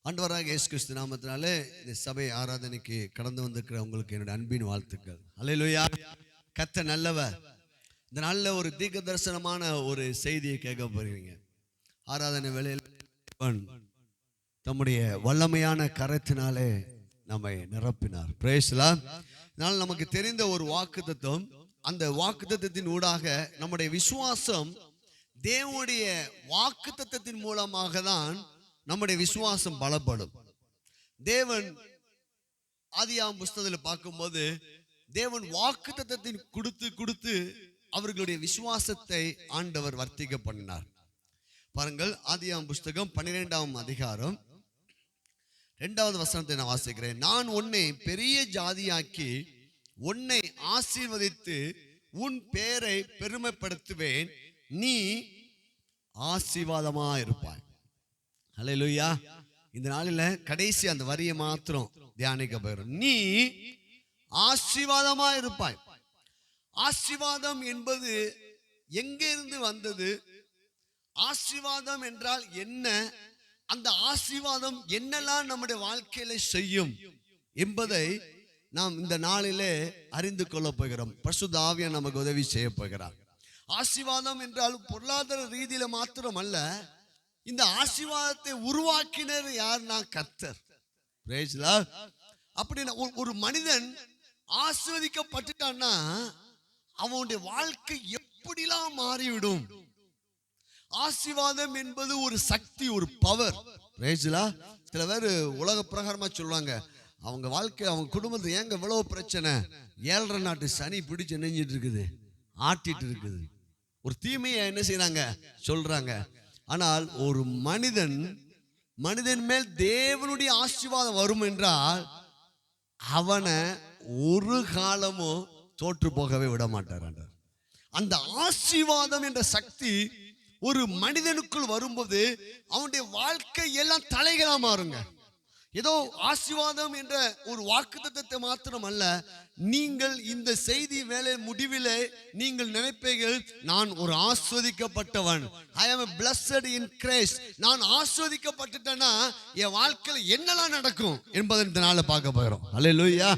ஆண்டவராக இயேசு கிறிஸ்து நாமத்தினாலே இந்த சபை ஆராதனைக்கு கடந்து வந்திருக்கிற உங்களுக்கு என்னுடைய அன்பின் வாழ்த்துக்கள். அல்லேலூயா. கர்த்தர் நல்லவர். இந்த நாளில் ஒரு தீர்க்க தரிசனமான ஒரு செய்தியை கேட்க போறீங்க. ஆராதனை வேளையில் தம்முடைய வல்லமையான கரத்தினாலே நம்மை நிரப்பினார். Price the Lord. இதனால் நமக்கு தெரிந்த ஒரு வாக்குத்தத்தம், அந்த வாக்குத்தத்தத்தின் ஊடாக நம்முடைய விசுவாசம் தேவனுடைய வாக்குத்தத்தத்தின் மூலமாக தான் நம்முடைய விசுவாசம் பலப்படும். தேவன் ஆதியாகம புஸ்தகத்தில் பார்க்கும்போது தேவன் வாக்குத்தத்தத்தின் கொடுத்து அவர்களுடைய விசுவாசத்தை ஆண்டவர் வர்த்திக்க பண்ணினார். பாருங்கள், ஆதியாகம புஸ்தகம் 12ஆம் அதிகாரம் 2வது வசனத்தை நான் வாசிக்கிறேன். நான் உன்னை பெரிய ஜாதியாக்கி உன்னை ஆசீர்வதித்து உன் பேரை பெருமைப்படுத்துவேன், நீ ஆசீர்வாதமா இருப்பாய். அல்லேலூயா. இந்த நாளில் கடைசி அந்த வரியை மாத்திரம் தியானிக்க போகிறோம். நீ ஆசீர்வாதமா இருப்பாய். ஆசீர்வாதம் என்பது எங்கிருந்து வந்தது? ஆசீர்வாதம் என்றால் என்ன? அந்த ஆசீர்வாதம் என்னெல்லாம் நம்முடைய வாழ்க்கையில செய்யும் என்பதை நாம் இந்த நாளிலே அறிந்து கொள்ள போகிறோம். பரிசுத்த ஆவியானவர் நமக்கு உதவி செய்ய போகிறார். ஆசீர்வாதம் என்றால் பொருளாதார ரீதியில மாத்திரம் அல்ல, இந்த ஆசீர்வாதத்தை உருவாக்கினர் யார்னா கர்த்தர். Price the Lord. அப்படின்னா ஒரு மனிதன் ஆசீர்வதிக்கப்பட்டுட்டான்னா அவனுடைய வாழ்க்கை எப்படிலாம் மாறிவிடும். ஆசீர்வாதம் என்பது ஒரு சக்தி, ஒரு பவர். Price the Lord. சில பேர் உலக பிரகாரமா சொல்லுவாங்க, அவங்க வாழ்க்கை, அவங்க குடும்பத்தை ஏங்க இவ்வளவு பிரச்சனை, 7.5 நாட்டு சனி பிடிச்சு நெஞ்சிட்டு இருக்குது, ஆட்டிட்டு இருக்குது, ஒரு தீமையை என்ன செய்யறாங்க சொல்றாங்க. ஆனால் ஒரு மனிதன் மேல் தேவனுடைய ஆசீர்வாதம் வரும் என்றால் அவனை ஒரு காலமும் தோற்று போகவே விட மாட்டார். அந்த ஆசீர்வாதம் என்ற சக்தி ஒரு மனிதனுக்குள் வரும்போது அவனுடைய வாழ்க்கை எல்லாம் தலைகளா மாறுங்க. ஏதோ ஆசீர்வாதம் என்ற ஒரு வாக்குத்தத்தத்தை மாத்திரம் அல்ல, நீங்கள் இந்த செய்தி வேலை முடிவிலே நீங்கள் நினைப்பீர்கள், நான் ஒரு ஆஸ்வதிக்கப்பட்டவன், I am blessed in Christ. நான் ஆஸ்வதிக்கப்பட்டுட்டேன்னா என் வாழ்க்கையில் என்னெல்லாம் நடக்கும் என்பதை இந்த நாளை பார்க்க போகிறோம். அல்லேலூயா.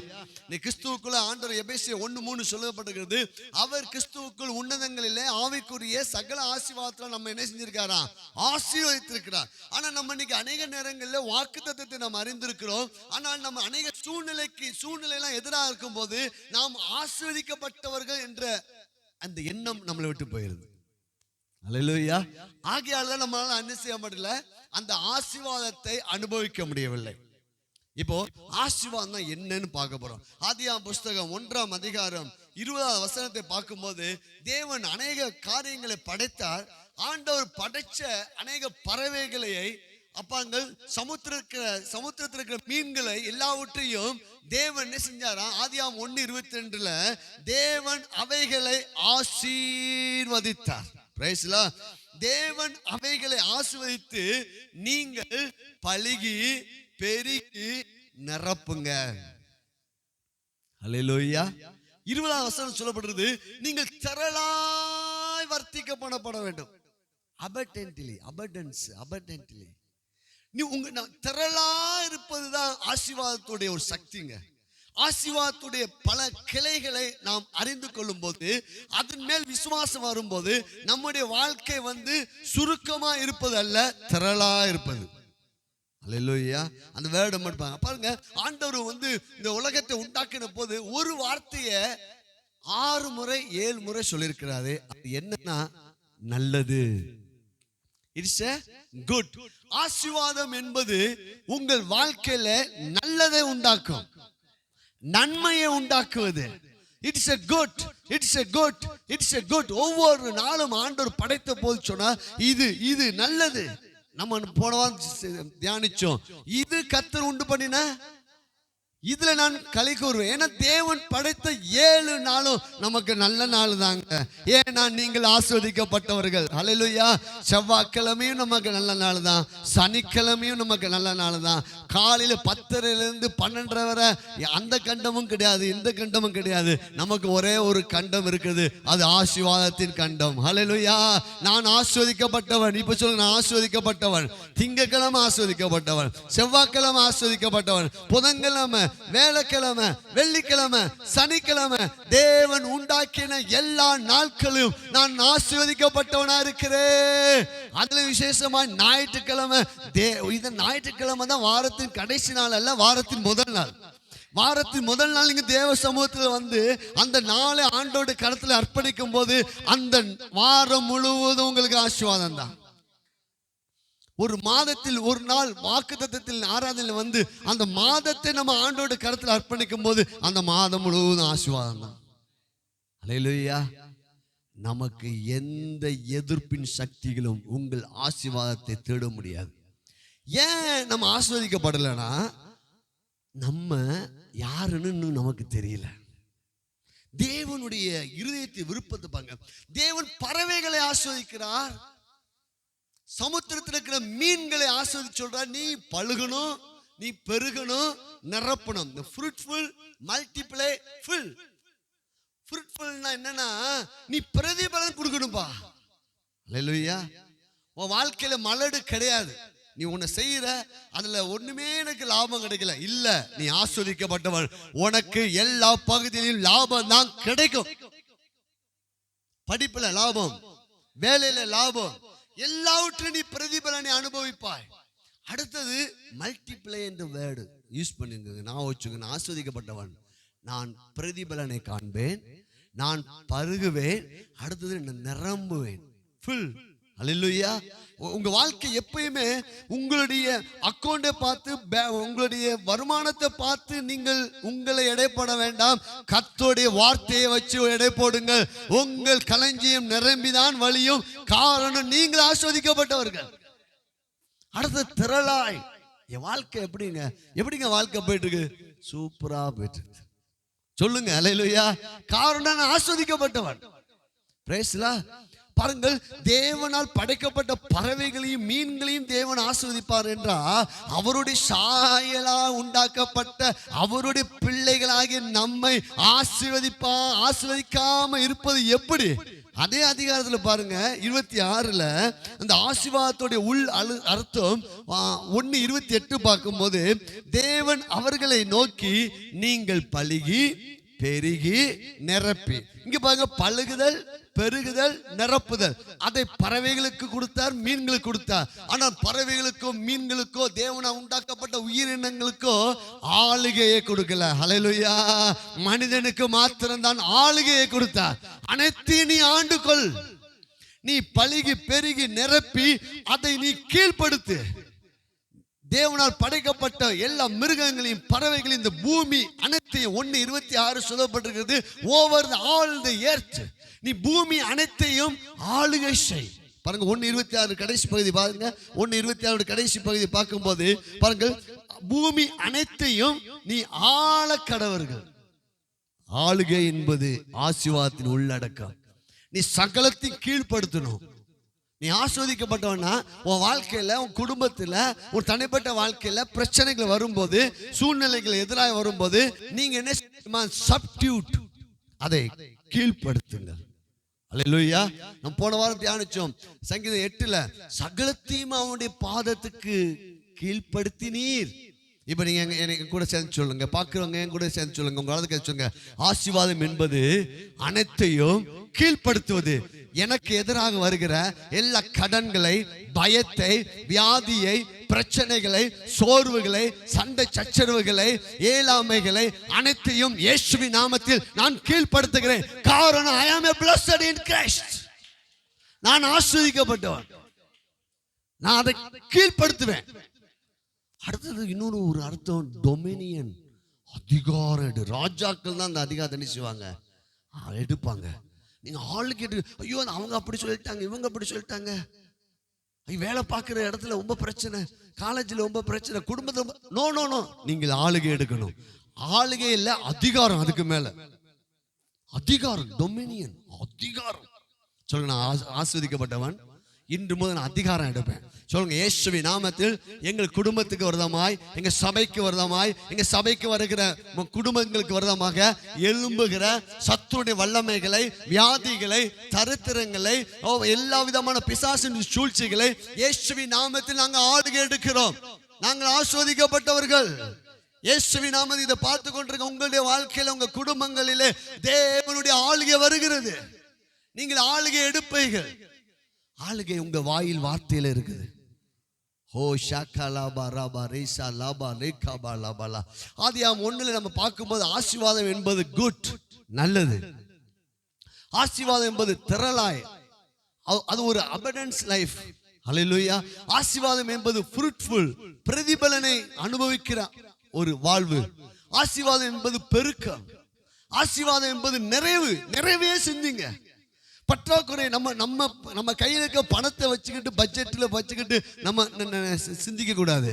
நீ கிறிஸ்துவுக்குள்ள ஆண்டவர் எபேசியர் 1:3 சொல்லப்பட்டிருக்கிறது, அவர் கிறிஸ்துவுக்குள் உன்னதங்களிலே ஆவிக்குரிய சகல ஆசீர்வாதத்தில் நம்ம என்ன செஞ்சிருக்காரா? ஆசீர்வதித்திருக்கிறார். ஆனா நம்ம இன்னைக்கு அநேக நேரங்களில் வாக்குத்தத்தத்தை நாம் அறிந்திருக்கிறோம். ஆனால் நம்ம அநேக சூழ்நிலையெல்லாம் எதிராக இருக்கும் போது நாம் ஆசீர்வதிக்கப்பட்டவர்கள் என்ற அந்த எண்ணம் நம்மளை விட்டு போயிருது. அல்லேலூயா. ஆகையால நம்மளால என்ன செய்ய முடியல, அந்த ஆசீர்வாதத்தை அனுபவிக்க முடியவில்லை. இப்போ ஆசீர்வாதம் என்னன்னு பார்க்க போறோம். ஆதியாகம புஸ்தகம் 1ஆம் அதிகாரம் 20வது வசனத்தை பார்க்கும்போது தேவன் அநேக காரியங்களை படைத்தார். ஆண்டவர் படைச்ச அநேக பறவைகளை, அப்பாங்கள் சமுத்திரத்தில் இருக்கிற மீன்களை எல்லாவற்றையும் தேவன் என்ன செஞ்சாரா? ஆதியாகமம் 1:22 தேவன் அவைகளை ஆசீர்வதித்தார். Price the Lord. தேவன் அவைகளை ஆசீர்வதித்து நீங்கள் பலுகி பெருகி நிரப்புங்க. அல்லேலூயா. 20வது வசனம் சொல்லப்படுறது, நீங்கள் திரளாய் வர்த்திக்க பண்ணப்பட வேண்டும். abundantly. நீ உங்க திரளா இருப்பதுதான் ஆசீர்வாதத்துடைய ஒரு சக்திங்க. ஆசீர்வாதத்துடைய பல கிளைகளை நாம் அறிந்து கொள்ளும் போது, அதன் மேல் விசுவாசம் வரும்போது நம்முடைய வாழ்க்கை சுருக்கமா இருப்பது அல்ல, திரளா இருப்பது. அல்லேலூயா. அந்த வேர்டை மட்டும் பாருங்க. ஆண்டவர் இந்த உலகத்தை உண்டாக்கின போது ஒரு வார்த்தையை 6 முறை 7 முறை சொல்லியிருக்கிறாரு. அது என்னன்னா நல்லது. It's a good. ஆசீர்வாதம் என்பது உங்கள் வாழ்க்கையில நல்லதை உண்டாக்கும், நன்மையை உண்டாக்குவது. It's a good, it's a good, it's a good. ஒவ்வொரு நாளும் ஆண்டவர் படைத்த போது சொன்னா இது நல்லது. நம்ம போன வாரம் தியானிச்சோம், இது கர்த்தர் உண்டு பண்ணின இதுல நான் களி கூறுவேன். ஏன்னா தேவன் படைத்த 7 நாளும் நமக்கு நல்ல நாள் தாங்க. ஏன்னா நீங்கள் ஆஸ்வதிக்கப்பட்டவர்கள். ஹல்லேலூயா. செவ்வாய்க்கிழமையும் நமக்கு நல்ல நாள் தான், சனிக்கிழமையும் நமக்கு நல்ல நாள் தான். காலையில 10:30 12:30 வரை அந்த கண்டமும் கிடையாது, இந்த கண்டமும் கிடையாது. நமக்கு ஒரே ஒரு கண்டம் இருக்குது, அது ஆசீர்வாதத்தின் கண்டம். ஹல்லேலூயா. நான் ஆஸ்வதிக்கப்பட்டவன். இப்ப சொல்லுங்க, நான் ஆஸ்வதிக்கப்பட்டவன். திங்கட்கிழமை ஆஸ்வதிக்கப்பட்டவன், செவ்வாய்க்கிழமை ஆஸ்வதிக்கப்பட்டவன், புதன்கிழமை, வேலைக்கிழமை, வெள்ளிக்கிழமை, சனிக்கிழமை, தேவன் உண்டாக்கின எல்லா நாட்களும் நான் ஆசீர்வதிக்கப்பட்டவனா இருக்கிறேன். அதுல விசேஷமா ஞாயிற்றுக்கிழமை, இந்த ஞாயிற்றுக்கிழமை தான் வாரத்தின் கடைசி நாள் அல்ல, வாரத்தின் முதல் நாள். வாரத்தின் முதல் நாள் நீங்க தேவ சமூகத்தில் வந்து அந்த நாளை ஆண்டோட கருத்துல அர்ப்பணிக்கும் போது அந்த வாரம் முழுவதும் உங்களுக்கு ஆசீர்வாதம் தான். ஒரு மாதத்தில் ஒரு நாள் வாக்குத்தத்தத்தில் ஆராதனை வந்து அந்த மாதத்தை நம்ம ஆண்டோட கருத்தில் அர்ப்பணிக்கும் போது அந்த மாதம் முழுவதும் ஆசீர்வாதம் தான். அல்லேலூயா. நமக்கு எந்த எதிர்ப்பின் சக்திகளும் உங்கள் ஆசீர்வாதத்தை தேட முடியாது. ஏன் நம்ம ஆசீர்வதிக்கப்படலைன்னா, நம்ம யாருன்னு நமக்கு தெரியல. தேவனுடைய இருதயத்தை விருப்பத்தை பாருங்க. தேவன் பறவைகளை ஆசீர்வதிக்கிறார், சமுத்திரத்தில் இருக்கிற மீன்களை ஆஸ்வதிச்சு சொல்றார். நீ பழுகணும், நீ பெருகணும், நிரப்பணும். Fruitful, multiply, fill. ஃப்ரூட்ஃபுல்னா என்னன்னா, நீ பிரதிபலன் கொடுக்கணும்பா. அல்லேலூயா. உன் வாழ்க்கையில மலடு கிடையாது. நீ உன்னை செய்யற அதுல ஒண்ணுமே எனக்கு லாபம் கிடைக்கல, இல்ல, நீ ஆஸ்வதிக்கப்பட்டவன். உனக்கு எல்லா பகுதியிலும் லாபம் தான் கிடைக்கும். படிப்புல லாபம், வேலையில லாபம், எல்லாவற்றையும் நீ பிரதிபலனை அனுபவிப்பாய். அடுத்தது மல்டிப்ளை என்ற வேர்டு யூஸ் பண்ணுங்க. நான் வச்சுங்க, நான் ஆஸ்வதிக்கப்பட்டவன், நான் பிரதிபலனை காண்பேன், நான் பருகுவேன், அடுத்தது நான் நிரம்புவேன். ஃபுல். அல்லேலூயா. உங்க வாழ்க்கை எப்பயுமே உங்களுடைய அக்கௌண்டை பார்த்து, உங்களுடைய வருமானத்தை பார்த்து நீங்கள் உங்களை எடைப்பட வேண்டாம். கர்த்தருடைய வார்த்தையை வச்சு எடை போடுங்கள். உங்கள் களஞ்சியம் நிரம்பிதான் வழியும். காரணம், நீங்கள் ஆஸ்வதிக்கப்பட்டவர்கள். அடுத்த திரளாய். என் வாழ்க்கை எப்படிங்க வாழ்க்கை போயிட்டு இருக்கு? சூப்பரா போயிட்டு இருக்கு. சொல்லுங்க அல்லேலூயா. காரணம், நான் ஆஸ்வதிக்கப்பட்டவன். Price the Lord. பாருங்கள், தேவனால் படைக்கப்பட்ட பறவைகளையும் மீன்களையும் தேவன் ஆசீர்வதிப்பார் என்றால், அவருடைய சாயலா உண்டாக்கப்பட்ட அவருடைய பிள்ளைகளாகிய நம்மை ஆசீர்வதிக்காம இருப்பது எப்படி? அதே அதிகாரத்தில் பாருங்க, 26ல அந்த ஆசீர்வாதத்துடைய உள் அர்த்தம் 1:28 பார்க்கும்போது, தேவன் அவர்களை நோக்கி நீங்கள் பலுகி பெருகி நிரப்பி. இங்க பாருங்க, பழுகுதல், பெருகுதல், நிரப்புதல். அதை பறவைகளுக்கு கொடுத்தார், மீன்களுக்கு கொடுத்தார். ஆனால் பறவைகளுக்கோ மீன்களுக்கோ தேவனால் உண்டாக்கப்பட்ட உயிரினங்களுக்கோ ஆளுகையை கொடுக்கல. ஹல்லேலூயா. மனிதனுக்கு மாத்திரம்தான் ஆளுகையை கொடுத்தார். அனைத்தையும் நீ ஆண்டுகொள், நீ பலுகி பெருகி நிரப்பி அதை நீ கீழ்ப்படுத்து. தேவனால் படைக்கப்பட்ட எல்லா மிருகங்களையும் பறவைகளையும் இந்த பூமி அனைத்தையும் 1:26 சொல்லப்பட்டிருக்கிறது. Over all the earth. நீ பூமி அனைத்தையும் ஆளுகை செய். பாருங்க, 1:26 கடைசி பகுதி பாருங்க. 1:26 கடைசி பகுதி பார்க்கும்போது பாருங்கள், பூமி அனைத்தையும் நீ ஆள கடவர்கள். ஆளுகை என்பது ஆசீர்வாதத்தின் உள்ளடக்கம். நீ சகலத்தையும் கீழ்ப்படுத்தணும். நீ ஆஸ்வதிக்கப்பட்டவனா உன் வாழ்க்கையில, உன் குடும்பத்தில், உன் தனிப்பட்ட வாழ்க்கையில பிரச்சனைகள் வரும்போது, சூழ்நிலைகள் எதிராக வரும்போது, நீங்க என்ன சப்ஸ்டிட்யூட், அதை கீழ்ப்படுத்துங்க. அல்லேலூயா. நம்ம போன வாரம் தியானிச்சோம் சங்கீதம் 8ல, சகலத்தையும் அவனுடைய பாதத்துக்கு கீழ்ப்படுத்தினீர். இப்ப நீங்க எனக்கு கூட சேர்ந்து சொல்லுங்க, பாக்குறவங்க என் கூட சேர்ந்து சொல்லுங்க, உங்க வாழ்க்கை சொல்லுங்க. ஆசீர்வாதம் என்பது அனைத்தையும் கீழ்ப்படுத்துவது. எனக்கு எதிராக வருகிற எல்லா கடன்களை, பயத்தை, வியாதியை, பிரச்சனைகளை, சோர்வுகளை, சண்டை சச்சரவுகளை, ஏழாமைகளை அனைத்தையும் இயேசுவின் நாமத்தில் நான் கீழ்ப்படுத்துகிறேன். காரணம், I am a blessed in Christ. நான் ஆசீர்வதிக்கப்பட்டவன். நான் அதை கீழ்ப்படுத்துவேன். அடுத்தது இன்னொரு ஒரு அர்த்தம், டொமினியன், அதிகாரம். ராஜாக்கள் தான் அந்த அதிகாரத்தை செய்வாங்க, எடுப்பாங்க. நீங்க ஆளு கேட்டு, ஐயோ அவங்க அப்படி சொல்லிட்டாங்க, இவங்க அப்படி சொல்லிட்டாங்க, வேலை பார்க்குற இடத்துல ரொம்ப பிரச்சனை, காலேஜில் ரொம்ப பிரச்சனை, குடும்பத்தில் நோ நோ நோ. நீங்கள் ஆளுகை எடுக்கணும். ஆளுகை இல்ல, அதிகாரம். அதுக்கு மேல அதிகாரம், டொமினியன், அதிகாரம். சொல்லுங்க, நான் ஆஸ்வதிக்கப்பட்டவன், இன்று முதல் நான் அதிகாரம் எடுப்பேன். சொல்லுங்க, இயேசுவின் நாமத்தில் எங்கள் குடும்பத்துக்கு வருதமாய், எங்க சபைக்கு வருதமாய், எங்க சபைக்கு வருகிற குடும்பங்களுக்கு வருதமாக எழும்புகிற சத்துருடைய வல்லமைகளை, வியாதிகளை, தரித்திரங்களை, எல்லா விதமான பிசாசின் சூழ்ச்சிகளை இயேசுவின் நாமத்தில் நாங்கள் ஆளுகை எடுக்கிறோம். நாங்கள் ஆஸ்வதிக்கப்பட்டவர்கள். இயேசுவின் நாமத்தில் இதை பார்த்து கொண்டிருக்க உங்களுடைய வாழ்க்கையில, உங்க குடும்பங்களிலே தேவனுடைய ஆளுகை வருகிறது. நீங்கள் ஆளுகை எடுப்பீர்கள். ஆளுகை உங்க வாயில் வார்த்தையில இருக்குது. ஓ ஷாக்கலாபா ராபா ரேசா லாபா ரேகாபா லாபாலா. ஆதியாகமம் 1 நம்ம பார்க்கும்போது ஆசீர்வாதம் என்பது குட், நல்லது. ஆசீர்வாதம் என்பது திரளாய், அது ஒரு அபண்டன்ஸ் லைஃப். ஹல்லேலூயா. ஆசீர்வாதம் என்பது ஃப்ரூட்ஃபுல், பிரதிபலனை அனுபவிக்கிற ஒரு வாழ்வு. ஆசீர்வாதம் என்பது பெருக்கம். ஆசீர்வாதம் என்பது நிறைவே செஞ்சீங்க. பற்றாக்குறை நம்ம நம்ம நம்ம கையில் இருக்க பணத்தை வச்சுக்கிட்டு, பட்ஜெட்ல வச்சுக்கிட்டு நம்ம சிந்திக்க கூடாது.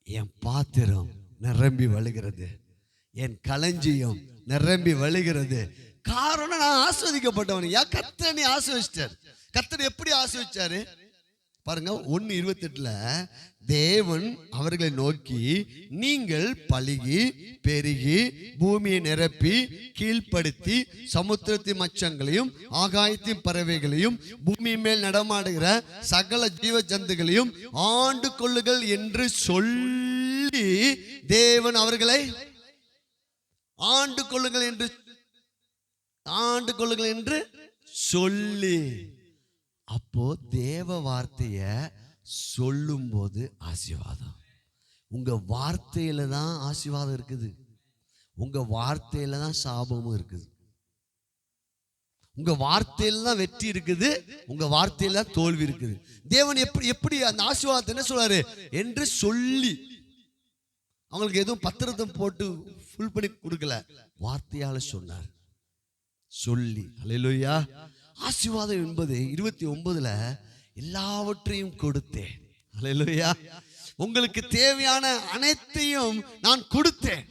என் பாத்திரம் நிரம்பி வழிகிறது, என் களஞ்சியம் நிரம்பி வழிகிறது. காரணம், நான் ஆஸ்வதிக்கப்பட்டவன். கர்த்தர் நீ ஆஸ்வதிச்சார். கர்த்தர் எப்படி ஆஸ்வதிச்சாரு பாருங்க. 1:28 தேவன் அவர்களை நோக்கி, நீங்கள் பலுகி பெருகி பூமியை நிரப்பி கீழ்ப்படுத்தி சமுத்திரத்தின் மச்சங்களையும் ஆகாயத்தின் பறவைகளையும் பூமி மேல் நடமாடுகிற சகல ஜீவ ஜந்துகளையும் ஆண்டு கொள்ளுங்கள் என்று சொல்லி, தேவன் அவர்களை ஆண்டு கொள்ளுங்கள் என்று சொல்லி. அப்போ தேவ வார்த்தைய சொல்லும் போது ஆசீர்வாதம். உங்க வார்த்தையில தான் ஆசீர்வாதம் இருக்குது. உங்க வார்த்தையில தான் சாபமும் இருக்குது. உங்க வார்த்தையில தான் வெற்றி இருக்குது. உங்க வார்த்தையில தான் தோல்வி இருக்குது. தேவன் எப்படி அந்த ஆசீர்வாதத்தை என்ன சொல்றாரு என்று சொல்லி, அவங்களுக்கு எதுவும் பத்திரத்தை போட்டு ஃபுல் பண்ணி கொடுக்கல, வார்த்தையால சொன்னார். சொல்லி. அல்லேலூயா. ஆசீர்வாதம் என்பது 29 எல்லாவற்றையும் கொடுத்தேன். அல்லேலூயா. உங்களுக்கு தேவையான அனைத்தையும் நான் கொடுத்தேன்.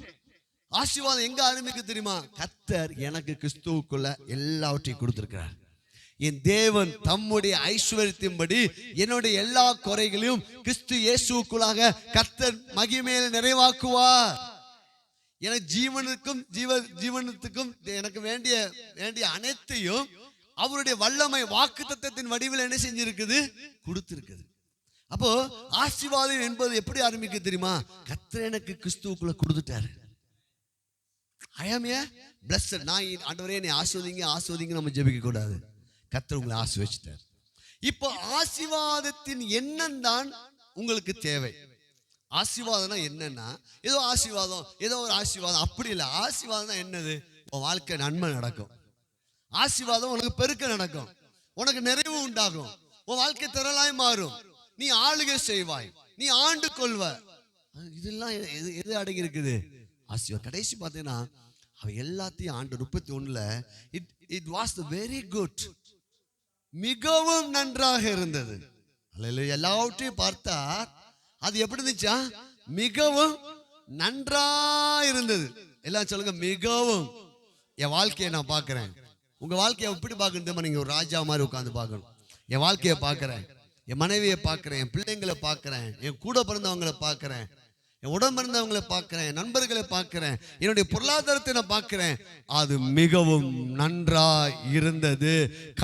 ஆசீர்வாதம் எங்க ஆரம்பிக்கு தெரியுமா? கர்த்தர் எனக்கு கிறிஸ்துவுக்குள்ள எல்லாவற்றையும் கொடுத்திருக்கிறார். என் தேவன் தம்முடைய ஐஸ்வர்யத்தின்படி என்னுடைய எல்லா குறைகளையும் கிறிஸ்து இயேசுவுக்குள்ளாக கர்த்தர் மகிமையில நிறைவாக்குவார். எனக்கு ஜீவனத்துக்கும் எனக்கு வேண்டிய அனைத்தையும் அவருடைய வல்லமை வாக்குத்தத்தத்தின் வடிவில் என்ன செஞ்சிருக்குது? கொடுத்திருக்குது. அப்போ ஆசீர்வாதம் என்பது எப்படி ஆரம்பிக்க தெரியுமா? கர்த்தர் எனக்கு கிறிஸ்துவுக்குள்ள கொடுத்துட்டாரு. I am a blessed. நான் ஆண்டவரே என்னை ஆசீர்வதிங்க நம்ம ஜெபிக்க கூடாது. கர்த்தர் உங்களை ஆசீர்வதிச்சிட்டார். இப்போ ஆசீர்வாதத்தின் எண்ணம் தான் உங்களுக்கு தேவை. ஆசீர்வாதம்னா என்னன்னா, ஏதோ ஒரு ஆசீர்வாதம் அப்படி இல்லை. ஆசீர்வாதம் என்னது? உன் வாழ்க்கை நன்மை நடக்கும். ஆசீர்வாதம் உனக்கு பெருக்க நடக்கும், உனக்கு நிறைவு உண்டாகும், உன் வாழ்க்கை திரளாய் மாறும், நீ ஆளுகை செய்வாய், நீ ஆண்டு கொள்வ. இதெல்லாம் எது அடங்கி இருக்குது? ஆசீர்வாதம். கடைசி பார்த்தீங்கன்னா அவ எல்லாத்தையும் ஆண்டு 31 இட் வாஸ் வெரி குட், மிகவும் நன்றாக இருந்தது. எல்லாவற்றையும் பார்த்தா அது எப்படி இருந்துச்சா? மிகவும் நன்றா இருந்தது. எல்லாம் சொல்லுங்க, மிகவும். என் வாழ்க்கையை நான் பார்க்கிறேன். உங்க வாழ்க்கையை எப்படி பார்க்கணும்? நீங்க ஒரு ராஜா மாதிரி உட்காந்து பார்க்கணும். என் வாழ்க்கையை பார்க்கிறேன், என் மனைவியை பார்க்கிறேன், என் பிள்ளைங்களை பார்க்கிறேன், என் கூட பிறந்தவங்களை பார்க்கிறேன், என் உடன் பிறந்தவங்களை பார்க்கிறேன், நண்பர்களை பார்க்கிறேன், என்னுடைய பொருளாதாரத்தை நான் பார்க்கிறேன். அது மிகவும் நன்றாய் இருந்தது.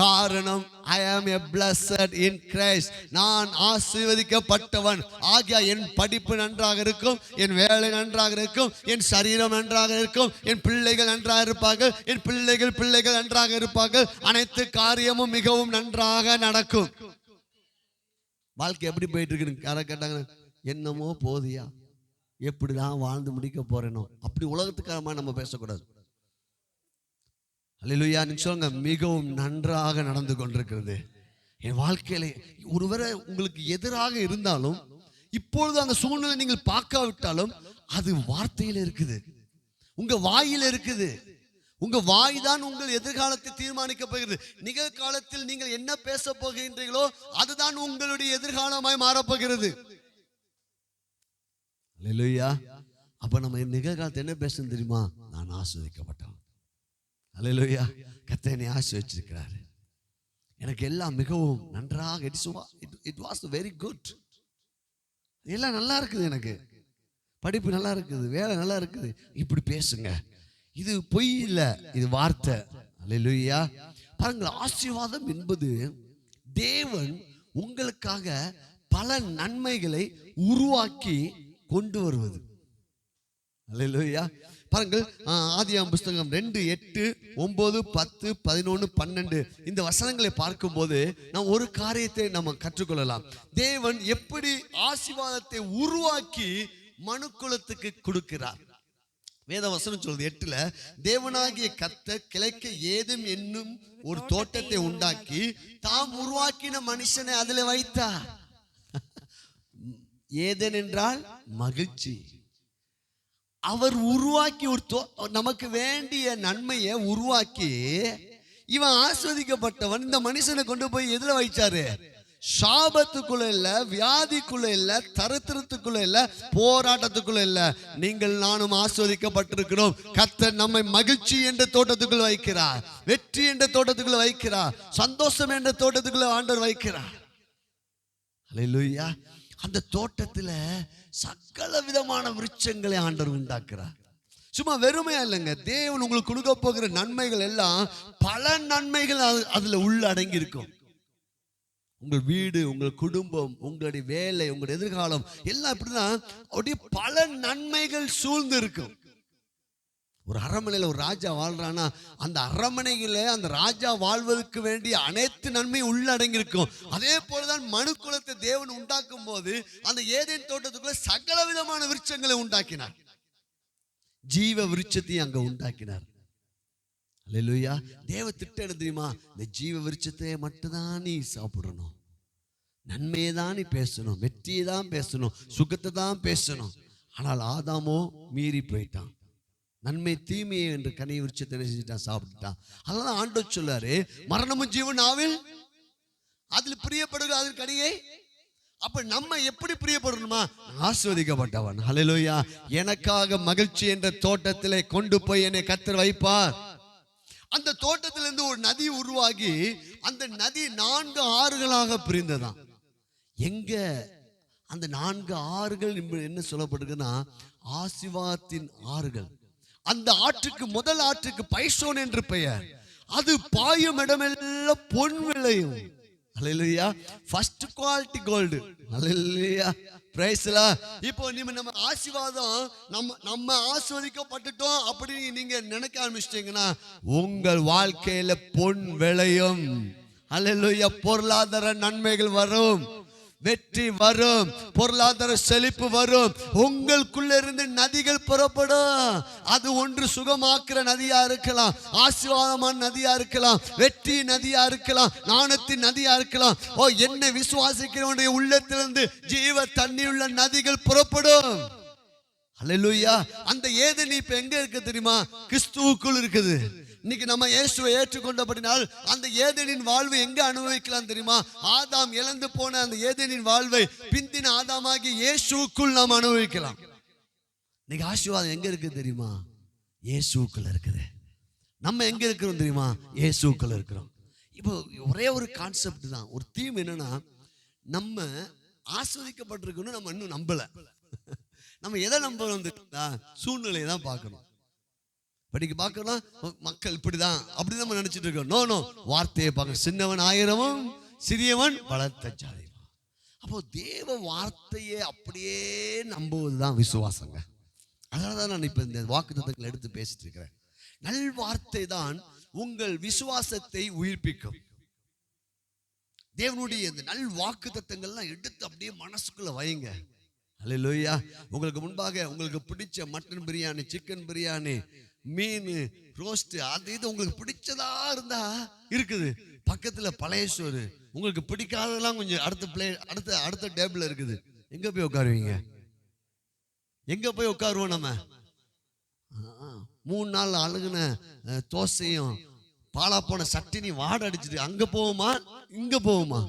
காரணம், I am a blessed in Christ. நான் ஆசீர்வதிக்கப்பட்டவன். ஆகிய என் படிப்பு நன்றாக இருக்கும், என் வேலை நன்றாக இருக்கும், என் சரீரம் நன்றாக இருக்கும், என் பிள்ளைகள் நன்றாக இருப்பார்கள், என் பிள்ளைகள் நன்றாக இருப்பார்கள். அனைத்து காரியமும் மிகவும் நன்றாக நடக்கும். வாழ்க்கை எப்படி போயிட்டு இருக்கு? யாரை கேட்டாங்க, என்னமோ போதியா, எப்படிதான் வாழ்ந்து முடிக்க போறேனோ. அப்படி உலகத்துக்காரமா நம்ம பேசக்கூடாது. அல்லேலூயா. நீங்க சொல்லுங்க, மிகவும் நன்றாக நடந்து கொண்டிருக்கிறது என் வாழ்க்கையில. ஒருவேளை உங்களுக்கு எதிராக இருந்தாலும், இப்பொழுது அந்த சூழ்நிலை நீங்கள் பார்க்காவிட்டாலும், அது வார்த்தையில இருக்குது, உங்க வாயில இருக்குது. உங்க வாய் தான் உங்கள் எதிர்காலத்தை தீர்மானிக்க போகிறது. நிகழ்காலத்தில் நீங்கள் என்ன பேச போகின்றீர்களோ அதுதான் உங்களுடைய எதிர்காலமாய் மாறப்போகிறது. அல்லேலூயா. அப்ப நம்ம நிகழ்காலத்தை என்ன பேசணும் தெரியுமா? நான் ஆசீர்வதிக்கப்பட்டவன். அல்லேலூயா. கர்த்தர் என்னை ஆசீர்வதிச்சிருக்கிறாரு. எனக்கு எல்லாம் மிகவும் நன்றாக, இட் வாஸ் வெரி குட். எல்லாம் நல்லா இருக்குது, எனக்கு படிப்பு நல்லா இருக்குது, வேலை நல்லா இருக்குது. இப்படி பேசுங்க. இது பொய் இல்லை, இது வார்த்தை. அல்லேலூயா. பாருங்கள், ஆசீர்வாதம் என்பது தேவன் உங்களுக்காக பல நன்மைகளை உருவாக்கி கொண்டு வருவது. அல்லேலூயா. பாருங்கள், ஆதியாகமம் புஸ்தகம் 2, 8, 9, 10, 11, 12 இந்த வசனங்களை பார்க்கும்போது நாம் ஒரு காரியத்தை நம்ம கற்றுக்கொள்ளலாம். தேவன் எப்படி ஆசீர்வாதத்தை உருவாக்கி மனுக்குலத்துக்கு கொடுக்கிறார். வேத வசனம் சொல்றது 8ல, தேவனாகிய கர்த்தர் கிழக்கு ஏதேன் என்னும் ஒரு தோட்டத்தை உண்டாக்கி தாம் உருவாக்கின மனுஷனை அதில் வைத்தார். ஏதேன் என்றால் மகிழ்ச்சி. அவர் உருவாக்கி நமக்கு வேண்டிய நன்மையை உருவாக்கி இவன் ஆஸ்வதிக்கப்பட்டவன் இந்த மனுஷனை கொண்டு போய் எதுல வைச்சாரு? சாபத்துக்குள்ள இல்ல, வியாதிக்குள்ள இல்ல, தரித்திரத்துக்குள்ள இல்ல, போராட்டத்துக்குள்ள இல்ல. நீங்கள் நானும் ஆஸ்வதிக்கப்பட்டிருக்கிறோம். கர்த்தர் நம்மை மகிழ்ச்சி என்ற தோட்டத்துக்குள்ள வைக்கிறார், வெற்றி என்ற தோட்டத்துக்குள்ள வைக்கிறார், சந்தோஷம் என்ற தோட்டத்துக்குள்ள ஆண்டவர் வைக்கிறார். அல்லேலூயா. அந்த தோட்டத்துல சகல விதமான விருட்சங்களை ஆண்டவர் உண்டாக்குறார். சும்மா வெறுமையா இல்லைங்க. தேவன் உங்களுக்கு கொடுக்க போகிற நன்மைகள் எல்லாம் பல நன்மைகள் அதுல உள்ள அடங்கி இருக்கும். உங்கள் வீடு, உங்கள் குடும்பம், உங்களுடைய வேலை, உங்களுடைய எதிர்காலம் எல்லாம் இப்படிதான் அப்படியே பல நன்மைகள் சூழ்ந்து இருக்கும். ஒரு அரண்மனையில் ஒரு ராஜா வாழ்றானா அந்த அரண்மனையில அந்த ராஜா வாழ்வதற்கு வேண்டிய அனைத்து நன்மையும் உள்ளடங்கி இருக்கும். அதே போலதான் மனு குலத்தை தேவன் உண்டாக்கும் போது அந்த ஏதேன் தோட்டத்துக்குள்ள சகல விதமான விருட்சங்களை உண்டாக்கினார். ஜீவ விருட்சத்தையும் அங்க உண்டாக்கினார். அல்லேலூயா. தேவ திட்டம் என்ன தெரியுமா? இந்த ஜீவ விருட்சத்தை மட்டும்தான் நீ சாப்பிடணும், நன்மையை தான் நீ பேசணும், வெற்றியை தான் பேசணும், சுகத்தை தான் பேசணும். ஆனால் ஆதாமோ மீறி போயிட்டான். நன்மை தீமையை என்று கனி விருட்சத்தை செஞ்சுட்டான், சாப்பிட்டுட்டான். அதனால ஆண்டவர் சொல்லாரு, மரணமும் ஜீவன் நாவில் அதில் பிரியப்படுகிற அதில் கனியை. அப்ப நம்ம எப்படி பிரியப்படணுமா? ஆசீர்வதிக்கப்பட்டவன். ஹல்லேலூயா. எனக்காக மகிழ்ச்சி என்ற தோட்டத்திலே கொண்டு போய் என்னை கர்த்தர் வைப்பார். அந்த தோட்டத்திலிருந்து ஒரு நதி உருவாகி அந்த நதி 4 ஆறுகளாக பிரிந்ததாம். எங்க அந்த 4 ஆறுகள் என்ன சொல்லப்பட்டிருக்குன்னா ஆசீர்வாதத்தின் ஆறுகள். அந்த ஆற்றுக்கு, முதல் ஆற்றுக்கு பைசோன் என்று பெயர். அது பாயும் இடமெல்லாம் பொன் விளையும். அல்லேலூயா. First quality gold. அல்லேலூயா. Praise the Lord. இப்போ நம்ம ஆசீர்வாதம் நம்ம ஆசீர்வதிக்கப்பட்டுட்டோம் அப்படி நீங்க நினைக்க ஆரம்பிச்சிட்டீங்கன்னா உங்கள் வாழ்க்கையில பொன் விளையும். அல்லேலூயா. பொருளாதார நன்மைகள் வரும், வெற்றி வரும், பொருளாதார செழிப்பு வரும். உங்களுக்குள்ள இருந்து நதிகள் புறப்படும். அது ஒன்று சுகமாக்குற நதியா இருக்கலாம், ஆசீர்வாதமான நதியா இருக்கலாம், வெற்றி நதியா இருக்கலாம், ஞானத்தின் நதியா இருக்கலாம். ஓ, என்னை விசுவாசிக்கிறவனுடைய உள்ளத்திலிருந்து ஜீவ தண்ணி உள்ள நதிகள் புறப்படும். அல்லேலூயா. அந்த ஏதேன் இப்ப எங்க இருக்கு தெரியுமா? கிறிஸ்துவுக்குள் இருக்குது. இன்னைக்கு நம்ம இயேசுவை ஏற்றுக்கொண்டபடினால் அந்த ஏதேனின் வாழ்வை எங்க அனுபவிக்கலாம் தெரியுமா? ஆதாம் இழந்து போன அந்த ஏதேனின் வாழ்வை பிந்தின ஆதாமாகி இயேசுக்குள் நாம் அனுபவிக்கலாம். இன்னைக்கு ஆசீர்வாதம் எங்க இருக்கு தெரியுமா? இயேசுக்குள்ள இருக்குது. நம்ம எங்க இருக்கிறோம் தெரியுமா? இயேசுக்குள்ள இருக்கிறோம். இப்போ ஒரே ஒரு கான்செப்ட் தான், ஒரு தீம் என்னன்னா, நம்ம ஆஸ்வதிக்கப்பட்டிருக்கணும். நம்ம இன்னும் நம்பல. நம்ம எதை நம்பணும் தெரியுமா? சூழ்நிலையை தான் பார்க்கணும். படிக்க பார்க்கலாம், மக்கள் இப்படிதான் அப்படி நம்ம நினைச்சிட்டு இருக்கோம். நோ நோ, வார்த்தையை பார்க்க. சின்னவன் 1000 சிறியவன் பலத்த ஜாதி. அப்போ தேவ வார்த்தையை அப்படியே நம்புவதுதான் விசுவாசங்க. அதனாலதான் நான் இப்ப இந்த வாக்குத்தத்தங்களை எடுத்து பேசிட்டு இருக்கிறேன். நல் வார்த்தை தான் உங்கள் விசுவாசத்தை உயிர்ப்பிக்கும். தேவனுடைய இந்த நல் வாக்குத்தத்தங்கள்லாம் எடுத்து அப்படியே மனசுக்குள்ள வைங்க. அல்லேலூயா. உங்களுக்கு முன்பாக உங்களுக்கு பிடிச்ச மட்டன் பிரியாணி, சிக்கன் பிரியாணி, மீன் ரோஸ்ட், அது இது உங்களுக்கு பிடிச்சதா இருந்தா இருக்குது. பக்கத்துல பழைய சோறு, உங்களுக்கு பிடிக்காததெல்லாம் கொஞ்சம் அடுத்த பிளேட் அடுத்த டேபிள்ல இருக்குது. எங்க போய் உட்காருவீங்க? எங்க போய் உட்காருவோம்? நம்ம 3 நாள் அழுகுன தோசையும் பாலா போன சட்டினி வாடை அடிச்சுட்டு அங்க போவோமா இங்க போவோமா?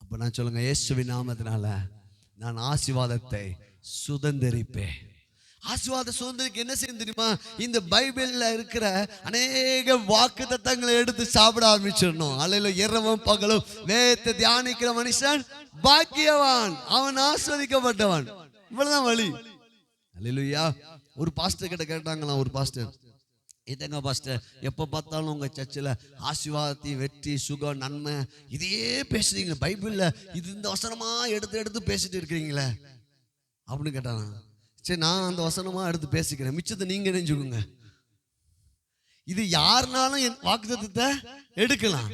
அப்ப நான் சொல்லுங்க, இயேசுவின் நாமத்தினால நான் ஆசீர்வாதத்தை சுதந்தரிப்பேன். ஆசீர்வாத சுதந்திரத்துக்கு என்ன செய்யும் தெரியுமா? இந்த பைபிள்ல இருக்கிற அநேக வாக்குத்தத்தங்களை எடுத்து சாப்பிட ஆரம்பிச்சிடணும். அல்லேலூயா. இரவும் பகலும் வேதத்தை தியானிக்கிற மனுஷன் பாக்கியவான், அவன் ஆசீர்வதிக்கப்பட்டவன். இவ்வளவுதான் வழி. அல்லேலூயா. ஒரு பாஸ்டர் கிட்ட கேட்டாங்களாம், ஒரு பாஸ்டர், இதங்க பாஸ்டர், எப்போ பார்த்தாலும் உங்கள் சர்ச்சில் ஆசீர்வாதத்தை, வெற்றி, சுகம், நன்மை இதையே பேசுறீங்க, பைபிளில் இது இந்த வசனமாக எடுத்து எடுத்து பேசிட்டு இருக்கிறீங்களே அப்படின்னு கேட்டாங்க. சரி, நான் அந்த வசனமாக எடுத்து பேசிக்கிறேன், மிச்சத்தை நீங்கள் நினைச்சுக்கோங்க. இது யாருனாலும் என் வாக்குத்தத்தத்தை எடுக்கலாம்.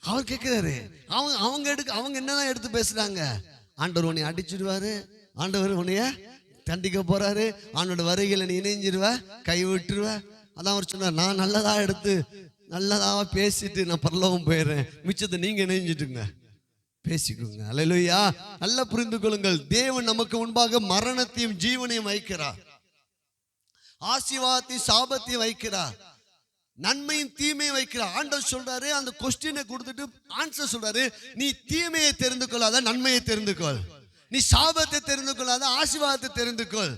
அவர் கேட்குறாரு, அவங்க என்னதான் எடுத்து பேசுகிறாங்க? ஆண்டவர் உன்னை அடிச்சிடுவாரு, ஆண்டவர் உன்னைய தண்டிக்க போறாரு, அவனோட வருகையில் நீ இணைஞ்சிருவ, கை விட்டுருவ. அதான் அவர் சொன்னார், நான் நல்லதா எடுத்து நல்லதாக பேசிட்டு நான் பரலோகம் போயிடுறேன், மிச்சத்தை நீங்க இணைஞ்சிட்டுங்க, பேசிக்கோங்க. அல்லேலூயா. நல்லா புரிந்து கொள்ளுங்கள், தேவன் நமக்கு முன்பாக மரணத்தையும் ஜீவனையும் வைக்கிறார், ஆசீர்வாதத்தையும் சாபத்தையும் வைக்கிறார், நன்மையும் தீமையும் வைக்கிறார். ஆண்டவர் சொல்றாரு, அந்த கொஸ்டினை கொடுத்துட்டு ஆன்சர் சொல்றாரு, நீ தீமையை தெரிந்து கொள்ளாத நன்மையை தெரிந்து கொள், நீ சாபத்தை தெரிந்து கொள்ளாத ஆசீர்வாதத்தை தெரிந்து கொள்,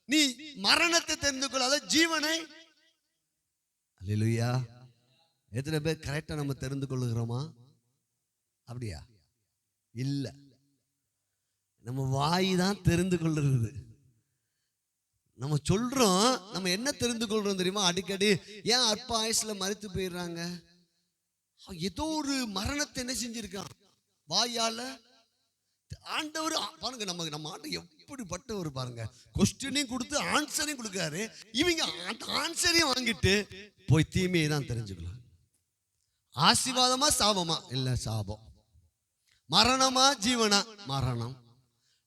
நீ மரணத்தை தெரிந்து கொள்ளாத ஜீவனை. அல்லேலூயா. எத்தனை பேர் கரெக்டா நம்ம தெரிந்து கொள்ளுகிறோமா? அப்படியா? இல்ல, நம்ம வாய் தான் தெரிந்து கொள்ளுறது. நம்ம சொல்றோம், நம்ம என்ன தெரிந்து கொள்றோம் தெரியுமா? அடிக்கடி ஏன் அற்ப ஆயுசுல மரித்து போயிடுறாங்க? ஏதோ ஒரு மரணத்தை என்ன செஞ்சிருக்கான் வாயால. ஆண்டவர் பாருங்க, நம்ம ஆண்டு எப்படிப்பட்டவர் பாருங்க, கொஸ்டினையும் கொடுத்து ஆன்சரையும் கொடுக்காரு. இவங்க அந்த ஆன்சரையும் வாங்கிட்டு போய் தீமையை தான் தெரிஞ்சுக்கலாம். ஆசீர்வாதமா சாபமா? இல்ல சாபம். மரணமா ஜீவனா? மரணம்.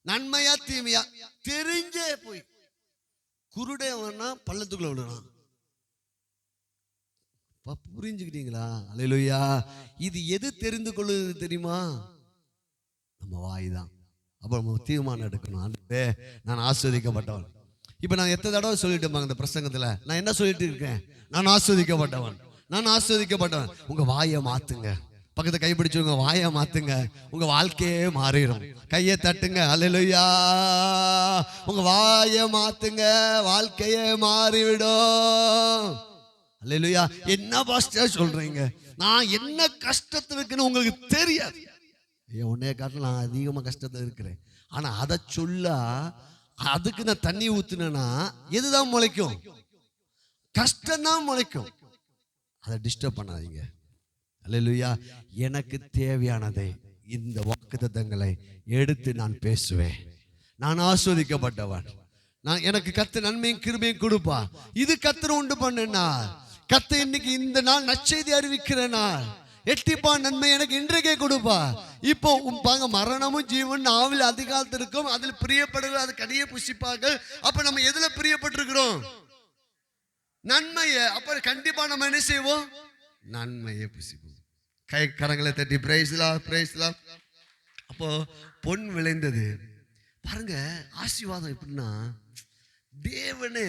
நன்மையா தீமையா? தெரிஞ்சே போய் குருடேவனா பள்ளத்துக்குள்ள விடுறான். புரிஞ்சுக்கிட்டீங்களா? அல்லேலூயா. இது எது தெரிந்து கொள்ளுது தெரியுமா? நம்ம வாய் தான். அப்போ நம்ம தீர்மானம் எடுக்கணும், ஆண்டவரே நான் ஆஸ்வதிக்கப்பட்டவன். இப்போ நான் எத்தனை தடவை சொல்லிட்டேன் இந்த பிரசங்கத்தில், நான் என்ன சொல்லிட்டு இருக்கேன்? நான் ஆஸ்வதிக்கப்பட்டவன், நான் ஆஸ்வதிக்கப்பட்டவன். உங்க வாயை மாத்துங்க, பக்கத்தை கைப்பிடிச்சுங்க, வாயை மாத்துங்க, உங்க வாழ்க்கையே மாறிடும். கையை தட்டுங்க, அல்லேலூயா. உங்க வாயை மாத்துங்க, வாழ்க்கையே மாறிவிடும். அல்லேலூயா. என்ன பாஸ்டர் சொல்றீங்க? நான் என்ன கஷ்டத்தில் இருக்குன்னு உங்களுக்கு தெரியாது. உன்னைய காட்டில் நான் அதிகமாக கஷ்டத்தில் இருக்கிறேன். ஆனால் அதை சொல்ல, அதுக்கு நான் தண்ணி ஊத்துனேன்னா எதுதான் முளைக்கும்? கஷ்டம்தான் முளைக்கும். அதை டிஸ்டர்ப் பண்ணாதீங்க. அல்லேலூயா. எனக்கு தேவையானதை, இந்த வாக்குத்தத்தங்களை எடுத்து நான் பேசுவேன். நான் ஆஸ்வதிக்கப்பட்டவன், நான் எனக்கு கர்த்தர் நன்மையும் கிருபையும் கொடுப்பா. இது கர்த்தர் உண்டு பண்ணா. கர்த்தர் இன்னைக்கு இந்த நாள் நற்செய்தி அறிவிக்கிற நாள், எட்டிப்பா நன்மை எனக்கு இன்றைக்கே கொடுப்பா. இப்போ பாங்க, மரணமும் ஜீவன் ஆவில் அதிகாலத்தில் இருக்கும், அதில் பிரியப்படுகிற அது கனியை புசிப்பார்கள். அப்ப நம்ம எதுல பிரியப்பட்டிருக்கிறோம்? நன்மையை. அப்ப கண்டிப்பா நம்ம என்ன செய்வோம்? நன்மையை புசிப்போம். கை கரங்களை தட்டி பிரைஸ்லா பிரைஸ்லா. அப்போ பொன் விளைந்தது பாருங்க. ஆசீர்வாதம் எப்படின்னா, தேவனே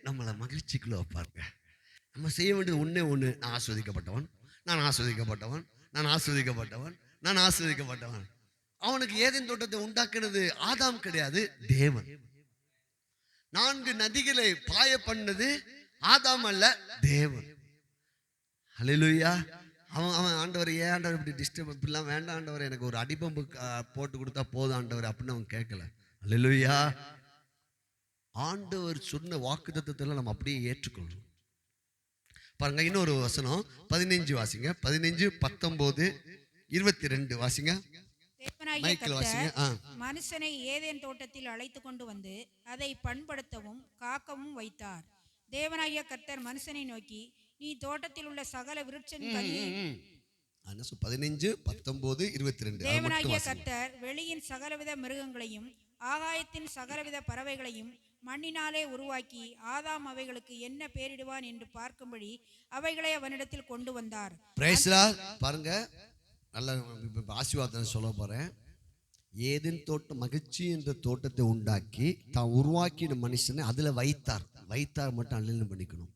நம்மளை மகிழ்ச்சிக்குள்ள வைப்பாருங்க. நம்ம செய்ய வேண்டியது ஒண்ணே ஒண்ணு, நான் ஆஸ்வதிக்கப்பட்டவன், நான் ஆஸ்வதிக்கப்பட்டவன், நான் ஆஸ்வதிக்கப்பட்டவன், நான் ஆஸ்வதிக்கப்பட்டவன். அவனுக்கு ஏதேன் தோட்டத்தை உண்டாக்குனது ஆதாம் கிடையாது, தேவன். 4 நதிகளை பாய பண்ணது ஆதாம் அல்ல, தேவன். அல்லேலூயா. அவன் ஆண்டவர், ஏன் ஆண்டவர் இப்படி டிஸ்டர்ப், இப்படிலாம் வேண்டாம் ஆண்டவர், எனக்கு ஒரு அடிப்பம்பு போட்டு கொடுத்தா போதும் ஆண்டவர் அப்படின்னு அவன் கேட்கல. அல்லேலூயா. ஆண்டவர் சொன்ன வாக்குத்தத்தத்தை நம்ம அப்படியே ஏற்றுக்கொள்ளணும். பாருங்க, இன்னொரு வசனம் 15 வாசிங்க. 15, 19, 22 வாசிங்க. மனுஷனை ஏதேன் தோட்டத்தில் அழைத்து கொண்டு வந்து அதை பண்படுத்தவும் காக்கவும் வைத்தார். தேவனாகிய கர்த்தர் மனுஷனை நோக்கி, நீ தோட்டத்தில் உள்ள சகல விருட்சத்தின் கனி. 15, 19, 22. தேவனாகிய கர்த்தர் வெளியின் சகலவித மிருகங்களையும் ஆகாயத்தின் சகலவித பறவைகளையும் மண்ணினாலே உருவாக்கி ஆதாம் அவைகளுக்கு என்ன பேரிடுவான் என்று பார்க்கும்படி அவைகளை அவனிடத்தில் கொண்டு வந்தார். பாருங்க, நல்ல ஆசீர்வாதம் சொல்ல போறேன். ஏதேன் தோட்டம், மகிழ்ச்சி என்ற தோட்டத்தை உண்டாக்கி தான் உருவாக்கின மனுஷனை அதுல வைத்தார். வைத்தார் மட்டும் அல்ல பண்ணிக்கணும்,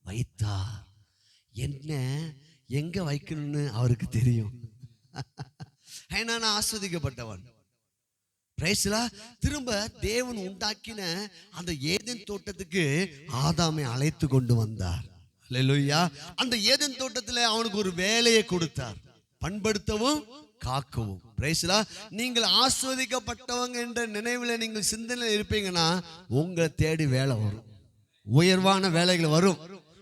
வைத்தார். என்ன எங்க வைக்கணும்னு அவருக்கு தெரியும். நான் ஆஸ்வதிக்கப்பட்டவன். பிரைஸ்லா. திரும்ப தேவன் உண்டாக்கின அந்த ஏதேன் தோட்டத்துக்கு ஆதாமை அழைத்து கொண்டு வந்தார். அல்லேலூயா. அந்த ஏதேன் தோட்டத்தில் அவனுக்கு ஒரு வேலையை கொடுத்தார், பண்படுத்தவும் காக்கவும். பிரைஸ்லா. நீங்கள் ஆஸ்வதிக்கப்பட்டவங்க என்ற நினைவில் நீங்கள் சிந்தனையில் இருப்பீங்கன்னா உங்களை தேடி வேலை வரும், உயர்வான வேலைகள் வரும்,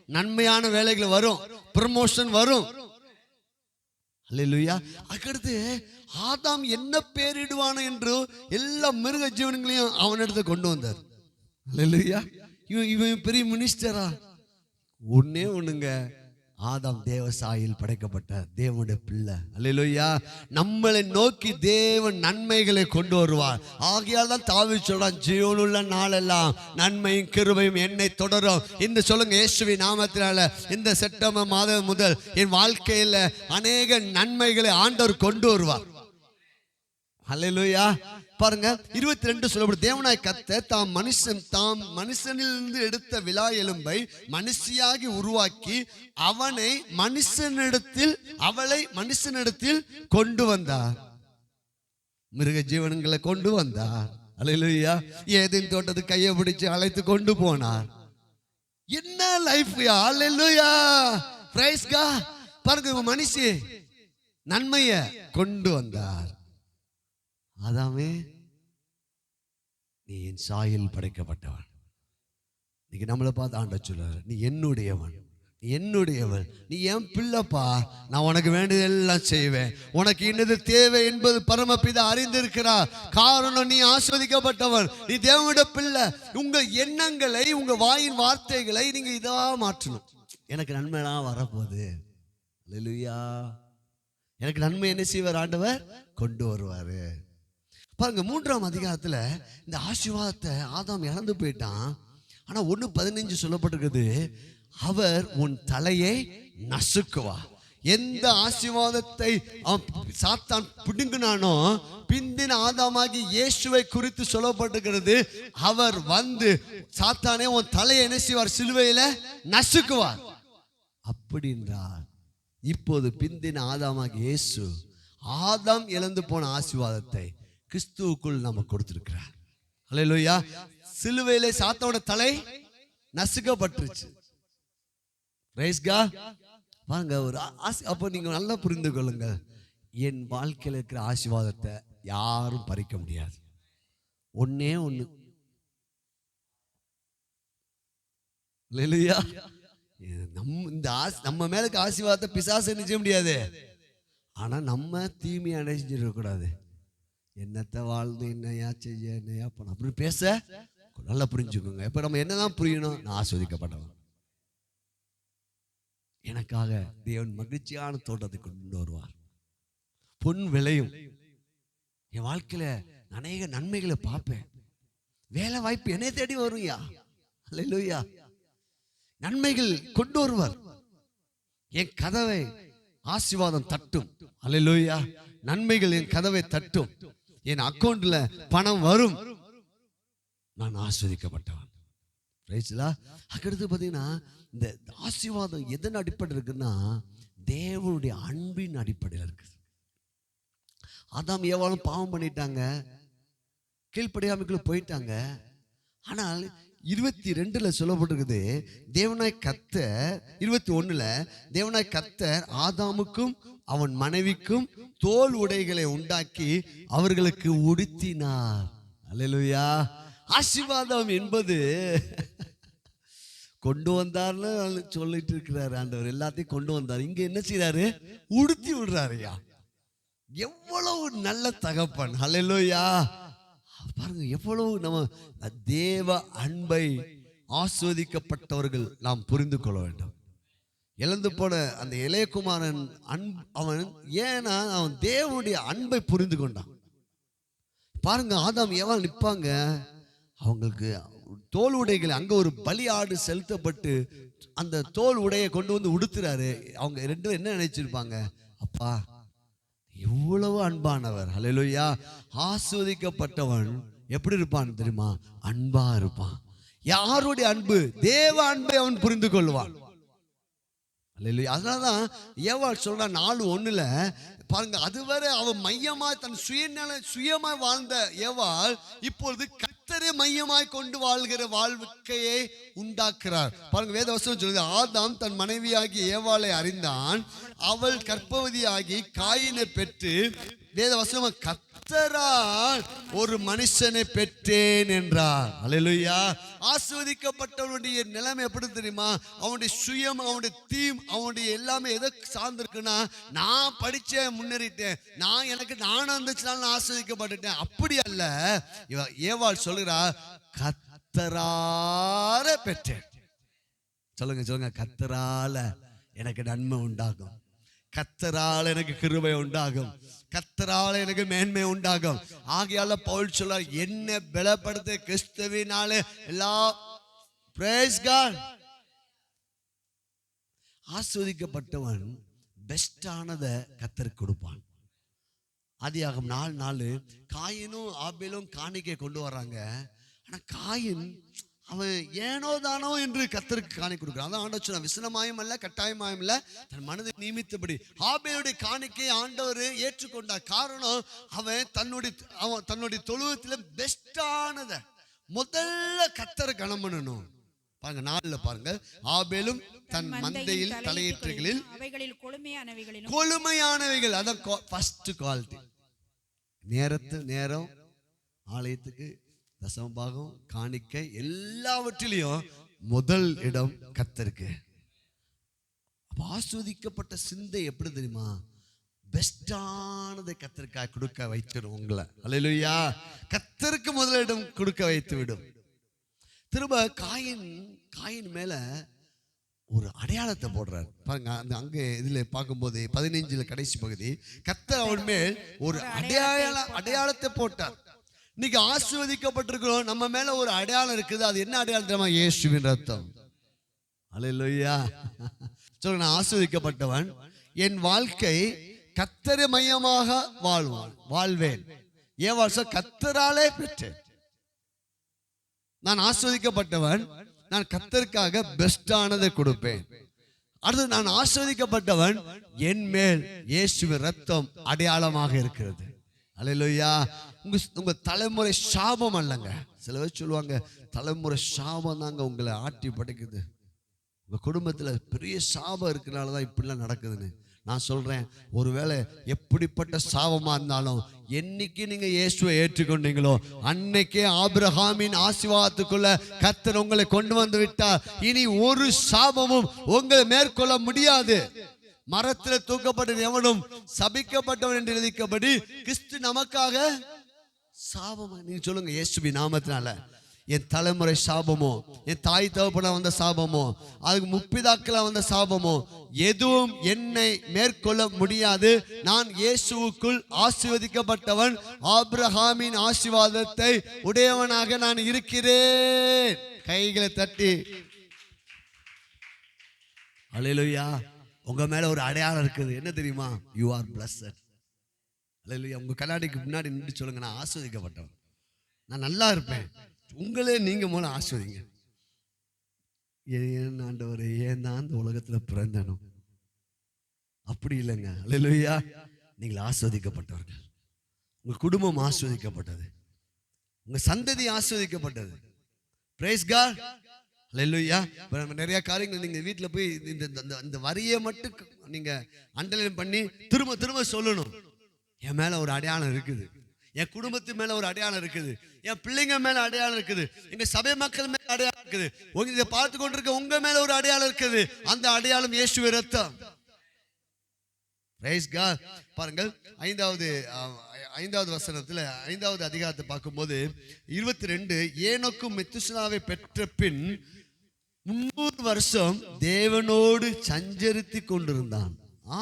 நன்மையான வேலைகள் வரும், ப்ரமோஷன் வரும். அல்லேலூயா. அதுக்கடுத்து ஆதாம் என்ன பேரிடுவானோ என்று எல்லா மிருக ஜீவன்களையும் அவனிடத்தை கொண்டு வந்தார். அல்லேலூயா. இவன் பெரிய மினிஸ்டரா? ஒன்னே ஒண்ணுங்க, ஆதாம் தேவ சாயில் படைக்கப்பட்ட தேவனுடைய பிள்ளை. அல்லேலூயா. நம்மளை நோக்கி தேவன் நன்மைகளை கொண்டு வருவார். ஆகையால் தான் தாவீது சொல்றான், ஜீவனுள்ள நாளெல்லாம் நன்மையும் கிருபையும் என்னை தொடரும். இந்த சொல்லுங்க, இயேசுவின் நாமத்தினால இந்த செப்டம்பர் மாதம் முதல் என் வாழ்க்கையில் அநேக நன்மைகளை ஆண்டவர் கொண்டு வருவார். அல்லேலூயா. பாருங்க 22 சொல்லப்படும், தேவனாய் கர்த்தர் தாம் மனுஷனிலிருந்து எடுத்த விலா எலும்பை மனுஷியாகி உருவாக்கி அவளை மனுஷனிடத்தில் கொண்டு வந்தார், மிருக ஜீவனங்களை கொண்டு வந்தார். அல்லேலூயா. ஏதேன் தோட்டத்துக்கு கையை பிடிச்சு அழைத்து கொண்டு போனார். என்ன லைஃப்! அல்லேலூயா. Price God. பாருங்க, மனுஷி நன்மையை கொண்டு வந்தார். ஆதாமே, நீ என் சாயல் படைக்கப்பட்டவன். இன்னைக்கு நம்மளை பார்த்து ஆண்டவர் சொல்றாரு, நீ என்னுடையவன், நீ என்னுடையவன், நீ என் பிள்ளைப்பா. நான் உனக்கு வேண்டியதெல்லாம் செய்வேன். உனக்கு இன்னது தேவை என்பது பரமபிதா அறிந்திருக்கிறார். காரணம், நீ ஆஸ்வதிக்கப்பட்டவன், நீ தேவனுடைய பிள்ளை. உங்க எண்ணங்களை, உங்க வாயின் வார்த்தைகளை நீங்க இதா மாற்றணும். எனக்கு நன்மைலாம் வரப்போகுது. அல்லேலூயா. எனக்கு நன்மை என்ன செய்வார்? ஆண்டவர் கொண்டு வருவாரு. பாருங்க 3ஆம் அதிகாரத்துல இந்த ஆசீர்வாதத்தை ஆதாம் இழந்து போயிட்டான். ஆனா 1:15 சொல்லப்பட்டிருக்குது, அவர் உன் தலையை நசுக்குவார். எந்த ஆசீர்வாதத்தை சாத்தான் பிடுங்கினானோ பிந்தின ஆதாமாகி இயேசுவை குறித்து சொல்லப்பட்டிருக்கிறது. அவர் வந்து சாத்தானே உன் தலையை என்ன செய்வார்? சிலுவையில நசுக்குவார். அப்படின்றார். இப்போது பிந்தின ஆதாமாகி இயேசு ஆதாம் இழந்து போன ஆசீர்வாதத்தை கிறிஸ்துவுக்குள் நம்ம கொடுத்திருக்கிறார். அல்லேலூயா. சிலுவையிலே சாத்தானோட தலை நசுக்கப்பட்டுருச்சு. Price God. பாருங்க, ஒரு அப்போ நீங்க நல்லா புரிந்து கொள்ளுங்க, என் வாழ்க்கையில் இருக்கிற ஆசீர்வாதத்தை யாரும் பறிக்க முடியாது. ஒன்னே ஒண்ணு. அல்லேலூயா. நம்ம மேல ஆசீர்வாதத்தை பிசாசு என்ன செய்ய முடியாது. ஆனா நம்ம தீமையை அடைஞ்சிடக்கூடாது. என்னத்தை வாழ்ந்து என்னையா செய்ய என்னையா பண்ண அப்படி பேச நல்லா புரிஞ்சுக்கோங்க. இப்ப நம்ம என்னதான் புரியணும்? நான் ஆஸ்வதிக்கப்பட்டவன், எனக்காக தேவன் மகிழ்ச்சியான தோட்டத்தை கொண்டு வருவார், பொன் விளையும், என் வாழ்க்கையில அநேக நன்மைகளை பார்ப்பேன், வேலை வாய்ப்பு என்னை தேடி வரும்யா. அல்லேலூயா. நன்மைகள் கொண்டு வருவார். என் கதவை ஆசீர்வாதம் தட்டும். அல்லேலூயா. நன்மைகள் என் கதவை தட்டும். என் அக்கௌண்ட்ல பணம் வரும். நான் ஆஸ்வதிக்கப்பட்டவன். அதுக்கடுத்து பார்த்தீங்கன்னா இந்த ஆசீர்வாதம் எதன் அடிப்படையில் இருக்குன்னா தேவனுடைய அன்பின் அடிப்படையில் இருக்கு. ஆதாம் ஏவாளும் பாவம் பண்ணிட்டாங்க, கீழ்ப்படியாமைக்குள்ள போயிட்டாங்க. ஆனால் 22 சொல்லப்பட்டிருக்குது, தேவனாய் கர்த்தர் 21 தேவனாய் கர்த்தர் ஆதாமுக்கும் அவன் மனைவிக்கும் தோல் உடைகளை உண்டாக்கி அவர்களுக்கு உடுத்தினார். அல்லேலூயா. ஆசீர்வாதம் என்பது கொண்டு வந்தார்னு சொல்லிட்டு இருக்கிறாரு ஆண்டவர். எல்லாத்தையும் கொண்டு வந்தார். இங்க என்ன செய்யறாரு? உடுத்தி விடுறாருயா. எவ்வளவு நல்ல தகப்பன். அல்லேலூயா. பாருங்க, எவ்வளவு நம்ம தேவ அன்பை ஆஸ்வதிக்கப்பட்டவர்கள் நாம் புரிந்து கொள்ள வேண்டும். இழந்து போன அந்த இளையகுமாரன் அவன் ஏன்னா அவன் தேவனுடைய அன்பை புரிந்து கொண்டான். பாருங்க, ஆதாம் ஏவாள் நிற்பாங்க, அவங்களுக்கு தோல் உடைகளை, அங்க ஒரு பலி ஆடு செலுத்தப்பட்டு அந்த தோல் உடையை கொண்டு வந்து உடுத்துறாரு. அவங்க 2 என்ன நினைச்சிருப்பாங்க? அப்பா எவ்வளவு அன்பானவர். அல்லேலூயா. ஆஸ்வதிக்கப்பட்டவன் எப்படி இருப்பான் தெரியுமா? அன்பா இருப்பான். யாருடைய அன்பு? தேவ அன்பை அவன் புரிந்து கொள்வான். அல்லேலூயா. அதனாலதான் ஏவாள் சொல்றான் 4:1 பாருங்க, அதுவரை அவன் மையமாய் தன் சுயமாய் வாழ்ந்த ஏவாள் இப்பொழுது கர்த்தரை மையமாய் கொண்டு வாழ்கிற வாழ்க்கையை உண்டாக்குறார். பாருங்க, வேதவசனம் சொல்லுது, ஆதாம் தன் மனைவியாகி ஏவாளை அறிந்தான், அவள் கர்ப்பவதியாகி காயினை பெற்று, வேதவசனம் கர்த்தரால் ஒரு மனுஷனை பெற்றேன் என்றார். அல்லேலூயா. ஆசீர்வதிக்கப்பட்டவனுடைய நிலைமை எப்படி தெரியுமா? அவனுடைய சுயம், அவனுடைய தீம், அவனுடைய எல்லாமே எதை சார்ந்திருக்குன்னா, நான் படிச்சேன், முன்னேறிட்டேன், நானும் இருந்துச்சுனால நான் ஆசீர்வதிக்கப்பட்டுட்டேன், அப்படி அல்ல. ஏவாள் சொல்கிறா, கர்த்தரால பெற்றேன். சொல்லுங்க, கர்த்தரால எனக்கு நன்மை உண்டாகும், கர்த்தரால எனக்கு கிருபை உண்டாகும், கர்த்தரால எனக்கு மேன்மை உண்டாகும். ஆகையால பவுல் சொல்றார், என்ன பலப்படுத்த கிறிஸ்துவினாலே எல்லா பிரைஸ் காட். ஆசீர்வதிக்கப்பட்டவன் பெஸ்டானதை கர்த்தருக்கு கொடுப்பான். ஆதியாகமம் 4:4 காயினும் ஆபேலும் காணிக்கை கொண்டு வர்றாங்க. ஆனா காயின் அவன் ஏனோ தானோ என்று கர்த்தருக்கு காணி கொடுக்கிறான். அதான் ஆண்டவர் சொன்னார், விசனமாயும் அல்ல கட்டாயமாயும் இல்ல, தன் மனதை நியமித்தபடி. ஆபேலுடைய காணிக்கையை ஆண்டவர் ஏற்றுக்கொண்டார். காரணம், அவன் தன்னுடைய தொழுவத்தில் பெஸ்டானத முதல்ல கர்த்தரை கனம் பண்ணணும். பாருங்க, 4 பாருங்க, ஆபேலும் தன் மந்தையில் தலையீற்றுகளில் கொழுமையானவைகள், அதான் ஃபர்ஸ்ட் குவாலிட்டி. நேரம், ஆலயத்துக்கு தசமபாகம், காணிக்கை, எல்லாவற்றிலையும் முதல் இடம் கர்த்தருக்கு. ஆசீர்வதிக்கப்பட்ட சிந்தை எப்படி தெரியுமா? பெஸ்டானதை கர்த்தருக்காக கொடுக்க வைச்சிடும் உங்களை. அல்லேலூயா. கர்த்தருக்கு முதலிடம் கொடுக்க வைத்து விடும். திரும்ப காயின் மேல ஒரு அடையாளத்தை போடுறார். பாருங்க, அங்கே இதுல பார்க்கும்போது 15 கடைசி பகுதி, கர்த்தர் அவன் மேல் ஒரு அடையாளத்தை போட்டார். இன்னைக்கு ஆசீர்வதிக்கப்பட்டிருக்கிறோம், நம்ம மேல ஒரு அடையாளம் இருக்குது. அது என்ன அடையாளம் தெரியுமா? இயேசுவின் ரத்தம். அல்லேலூயா. சொல்லுங்க, நான் ஆசீர்வதிக்கப்பட்டவன், என் வாழ்க்கை கர்த்தரை மையமாக வாழ்வேன். ஏவாள் கர்த்தராலே பெற்றேன். நான் ஆசீர்வதிக்கப்பட்டவன், நான் கர்த்தருக்காக பெஸ்டானதை கொடுப்பேன். அடுத்து, நான் ஆசீர்வதிக்கப்பட்டவன், என் மேல் இயேசுவின் ரத்தம் அடையாளமாக இருக்கிறது. அல்லேலூயா. உங்க தலைமுறை சாபம் அல்லங்க. சில பேர் சொல்லுவாங்க, தலைமுறை சாபம் தாங்க உங்களை ஆட்டி படைக்குது, உங்க குடும்பத்துல பெரிய சாபம் இருக்கிறனாலதான் இப்படிலாம் நடக்குதுன்னு. நான் சொல்றேன், ஒருவேளை எப்படிப்பட்ட சாபமா இருந்தாலும் என்னைக்கு நீங்க இயேசுவை ஏற்றுக்கொண்டீங்களோ அன்னைக்கே ஆபிரகாமின் ஆசீர்வாதத்துக்குள்ள கர்த்தர் உங்களை கொண்டு வந்து விட்டார். இனி ஒரு சாபமும் உங்களை மேற்கொள்ள முடியாது. மரத்தில் தூக்கப்பட்ட எவனும் சபிக்கப்பட்டவன் என்று எழுதிக்கப்படி கிறிஸ்து நமக்காக சாபமா. நீங்க சொல்லுங்க, இயேசுவின் நாமத்தினால என் தலைமுறை சாபமோ, என் தாய் தகப்பன வந்த சாபமோ, அதுக்கு முப்பிதாக்கள வந்த சாபமோ எதுவும் என்னை மேற்கொள்ள முடியாது. நான் இயேசுவுக்குள் ஆசீர்வதிக்கப்பட்டவன், ஆபிரகாமின் ஆசீர்வாதத்தை உடையவனாக நான் இருக்கிறேன். கைகளை தட்டி அல்லேலூயா. உங்க மேல ஒரு அடையாளம் இருக்குது. என்ன தெரியுமா? You are blessed. அல்லேலூயா. உங்க கண்ணாடிக்கு முன்னாடி நின்று சொல்லுங்க, நான் ஆசீர்வதிக்கப்பட்டவன், நான் நல்லா இருப்பேன். உங்களே நீங்க மூலம் ஆசீர்வதிங்க. ஏன் ஆண்டவரே, ஏன் தான் இந்த உலகத்துல பிறந்தனும்? அப்படி இல்லைங்க. அல்லேலூயா. நீங்கள் ஆசீர்வதிக்கப்பட்டவர்கள். உங்க குடும்பம் ஆசீர்வதிக்கப்பட்டது, உங்க சந்ததி ஆசீர்வதிக்கப்பட்டது. Price God. அல்லேலூயா. நிறைய காரியங்கள் நீங்க வீட்டில் போய் இந்த வரியை மட்டும் நீங்க அண்டர்லைன் பண்ணி திரும்ப திரும்ப சொல்லணும். என் மேல ஒரு அடையாளம் இருக்குது, என் குடும்பத்து மேல ஒரு அடையாளம் இருக்குது, என் பிள்ளைங்க மேல அடையாளம் இருக்குது, எங்க சபை மக்கள் மேல அடையாளம் இருக்குது, இதை பார்த்து கொண்டிருக்க உங்க மேல ஒரு அடையாளம் இருக்குது. அந்த அடையாளம் இயேசுவின் ரத்தம். Praise God. பாருங்கள், 5வது வசனத்துல 5வது அதிகாரத்தை பார்க்கும்போது 22, ஏனோக்கும் மெத்துசலாவை பெற்ற பின் 300 வருஷம் தேவனோடு சஞ்சரித்து கொண்டிருந்தான்.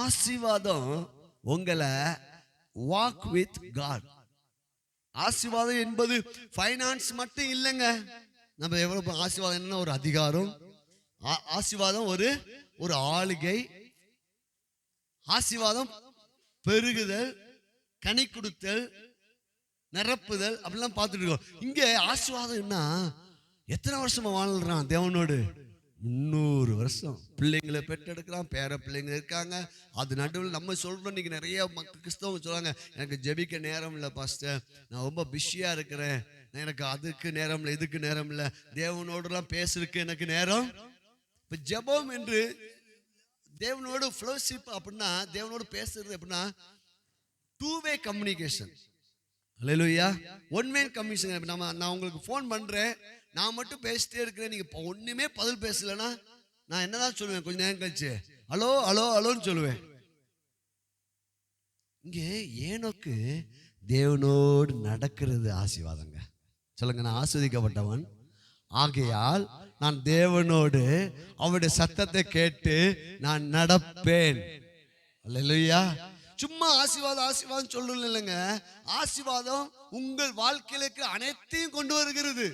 ஆசீர்வாதம் உங்களை வாக் வித் காட். ஆசீர்வாதம் என்பது ஃபைனான்ஸ் மட்டும் இல்லைங்க. நம்ம எவ்வளவு ஆசீர்வாதம் என்ன, ஒரு அதிகாரம், ஆசீர்வாதம் ஒரு ஆளுகை, ஆசீர்வாதம் பெருகுதல், கனி கொடுத்தல், நிரப்புதல், அப்படிலாம் பார்த்துட்டு இருக்கோம். இங்க ஆசீர்வாதம் என்ன? எத்தனை வருஷமா வாழ்றான் தேவனோடு? 300 வருஷம் பிள்ளைங்களை பெற்றெடுக்கிறான், பேர பிள்ளைங்க இருக்காங்க. அது நடுவில் நம்ம சொல்கிறோம். இன்றைக்கி நிறைய கிறிஸ்தவங்க சொல்லுவாங்க, எனக்கு ஜெபிக்க நேரம் இல்லை பாஸ்டர், நான் ரொம்ப பிஸியாக இருக்கிறேன், எனக்கு அதுக்கு நேரம் இல்லை, இதுக்கு நேரம் இல்லை, தேவனோடலாம் பேசுறதுக்கு எனக்கு நேரம். இப்போ ஜெபம் என்று தேவனோடு ஃப்ளோஷிப் அப்படின்னா, தேவனோடு பேசுறது அப்படின்னா டூ வே கம்யூனிகேஷன். அல்லேலூயா. One way communication. நான் உங்களுக்கு ஃபோன் பண்ணுறேன், நான் மட்டும் பேசிட்டே இருக்கிறேன், நீங்கள் ஒன்றுமே பதில் பேசலைன்னா நான் என்னதான் சொல்லுவேன்? கொஞ்சம் நேரம் கழிச்சு ஹலோ ஹலோ ஹலோன்னு சொல்லுவேன். இங்கே ஏனோக்கு தேவனோடு நடக்கிறது ஆசீர்வாதங்க. சொல்லுங்க, நான் ஆஸ்வதிக்கப்பட்டவன் ஆகையால் நான் தேவனோடு அவருடைய சத்தத்தை கேட்டு நான் நடப்பேன். அல்லேலூயா. சும்மா ஆசீர்வாதம் ஆசீர்வாதம் சொல்லணும் இல்லைங்க. ஆசீர்வாதம் உங்கள் வாழ்க்கையிலுக்கு அனைத்தையும் கொண்டு வருகிறது.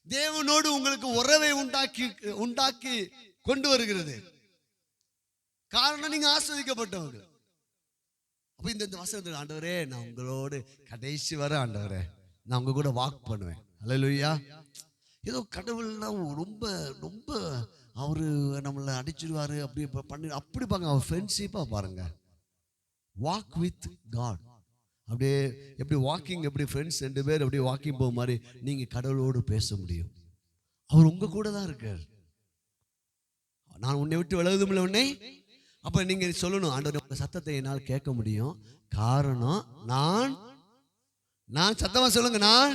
தேவனோடு உங்களுக்கு உறவை உண்டாக்கி கொண்டு வருகிறது. காரணம் நீங்க ஆஸ்வதிக்கப்பட்டவங்க. அப்ப இந்த வசனத்தில், ஆண்டவரே நான் உங்களோடு கடைசி வர ஆண்டவரே நான் உங்க கூட வாக் பண்ணுவேன். அல்லேலூயா. ஏதோ கடவுள்லாம் ரொம்ப ரொம்ப அவரு நம்மளை அடிச்சிடுவாரு அப்படி பண்ணி அப்படி பாருங்க. அவர் ஃப்ரெண்ட்ஷிப்பா பாருங்க. Walk with God. அப்படியே எப்படி வாக்கிங், எப்படி ஃப்ரெண்ட்ஸ் 2 பேர் அப்படியே வாக்கிங் போக மாதிரி நீங்க கடவுளோடு பேச முடியும். அவர் உங்க கூட தான் இருக்கார். நான் உன்னை விட்டு விலகுதுமில்ல உன்னை. அப்ப நீங்க சொல்லணும், ஆண்டவரே உங்க சத்தத்தை என்னால் கேட்க முடியும். காரணம் நான் சத்தமா சொல்லுங்க, நான்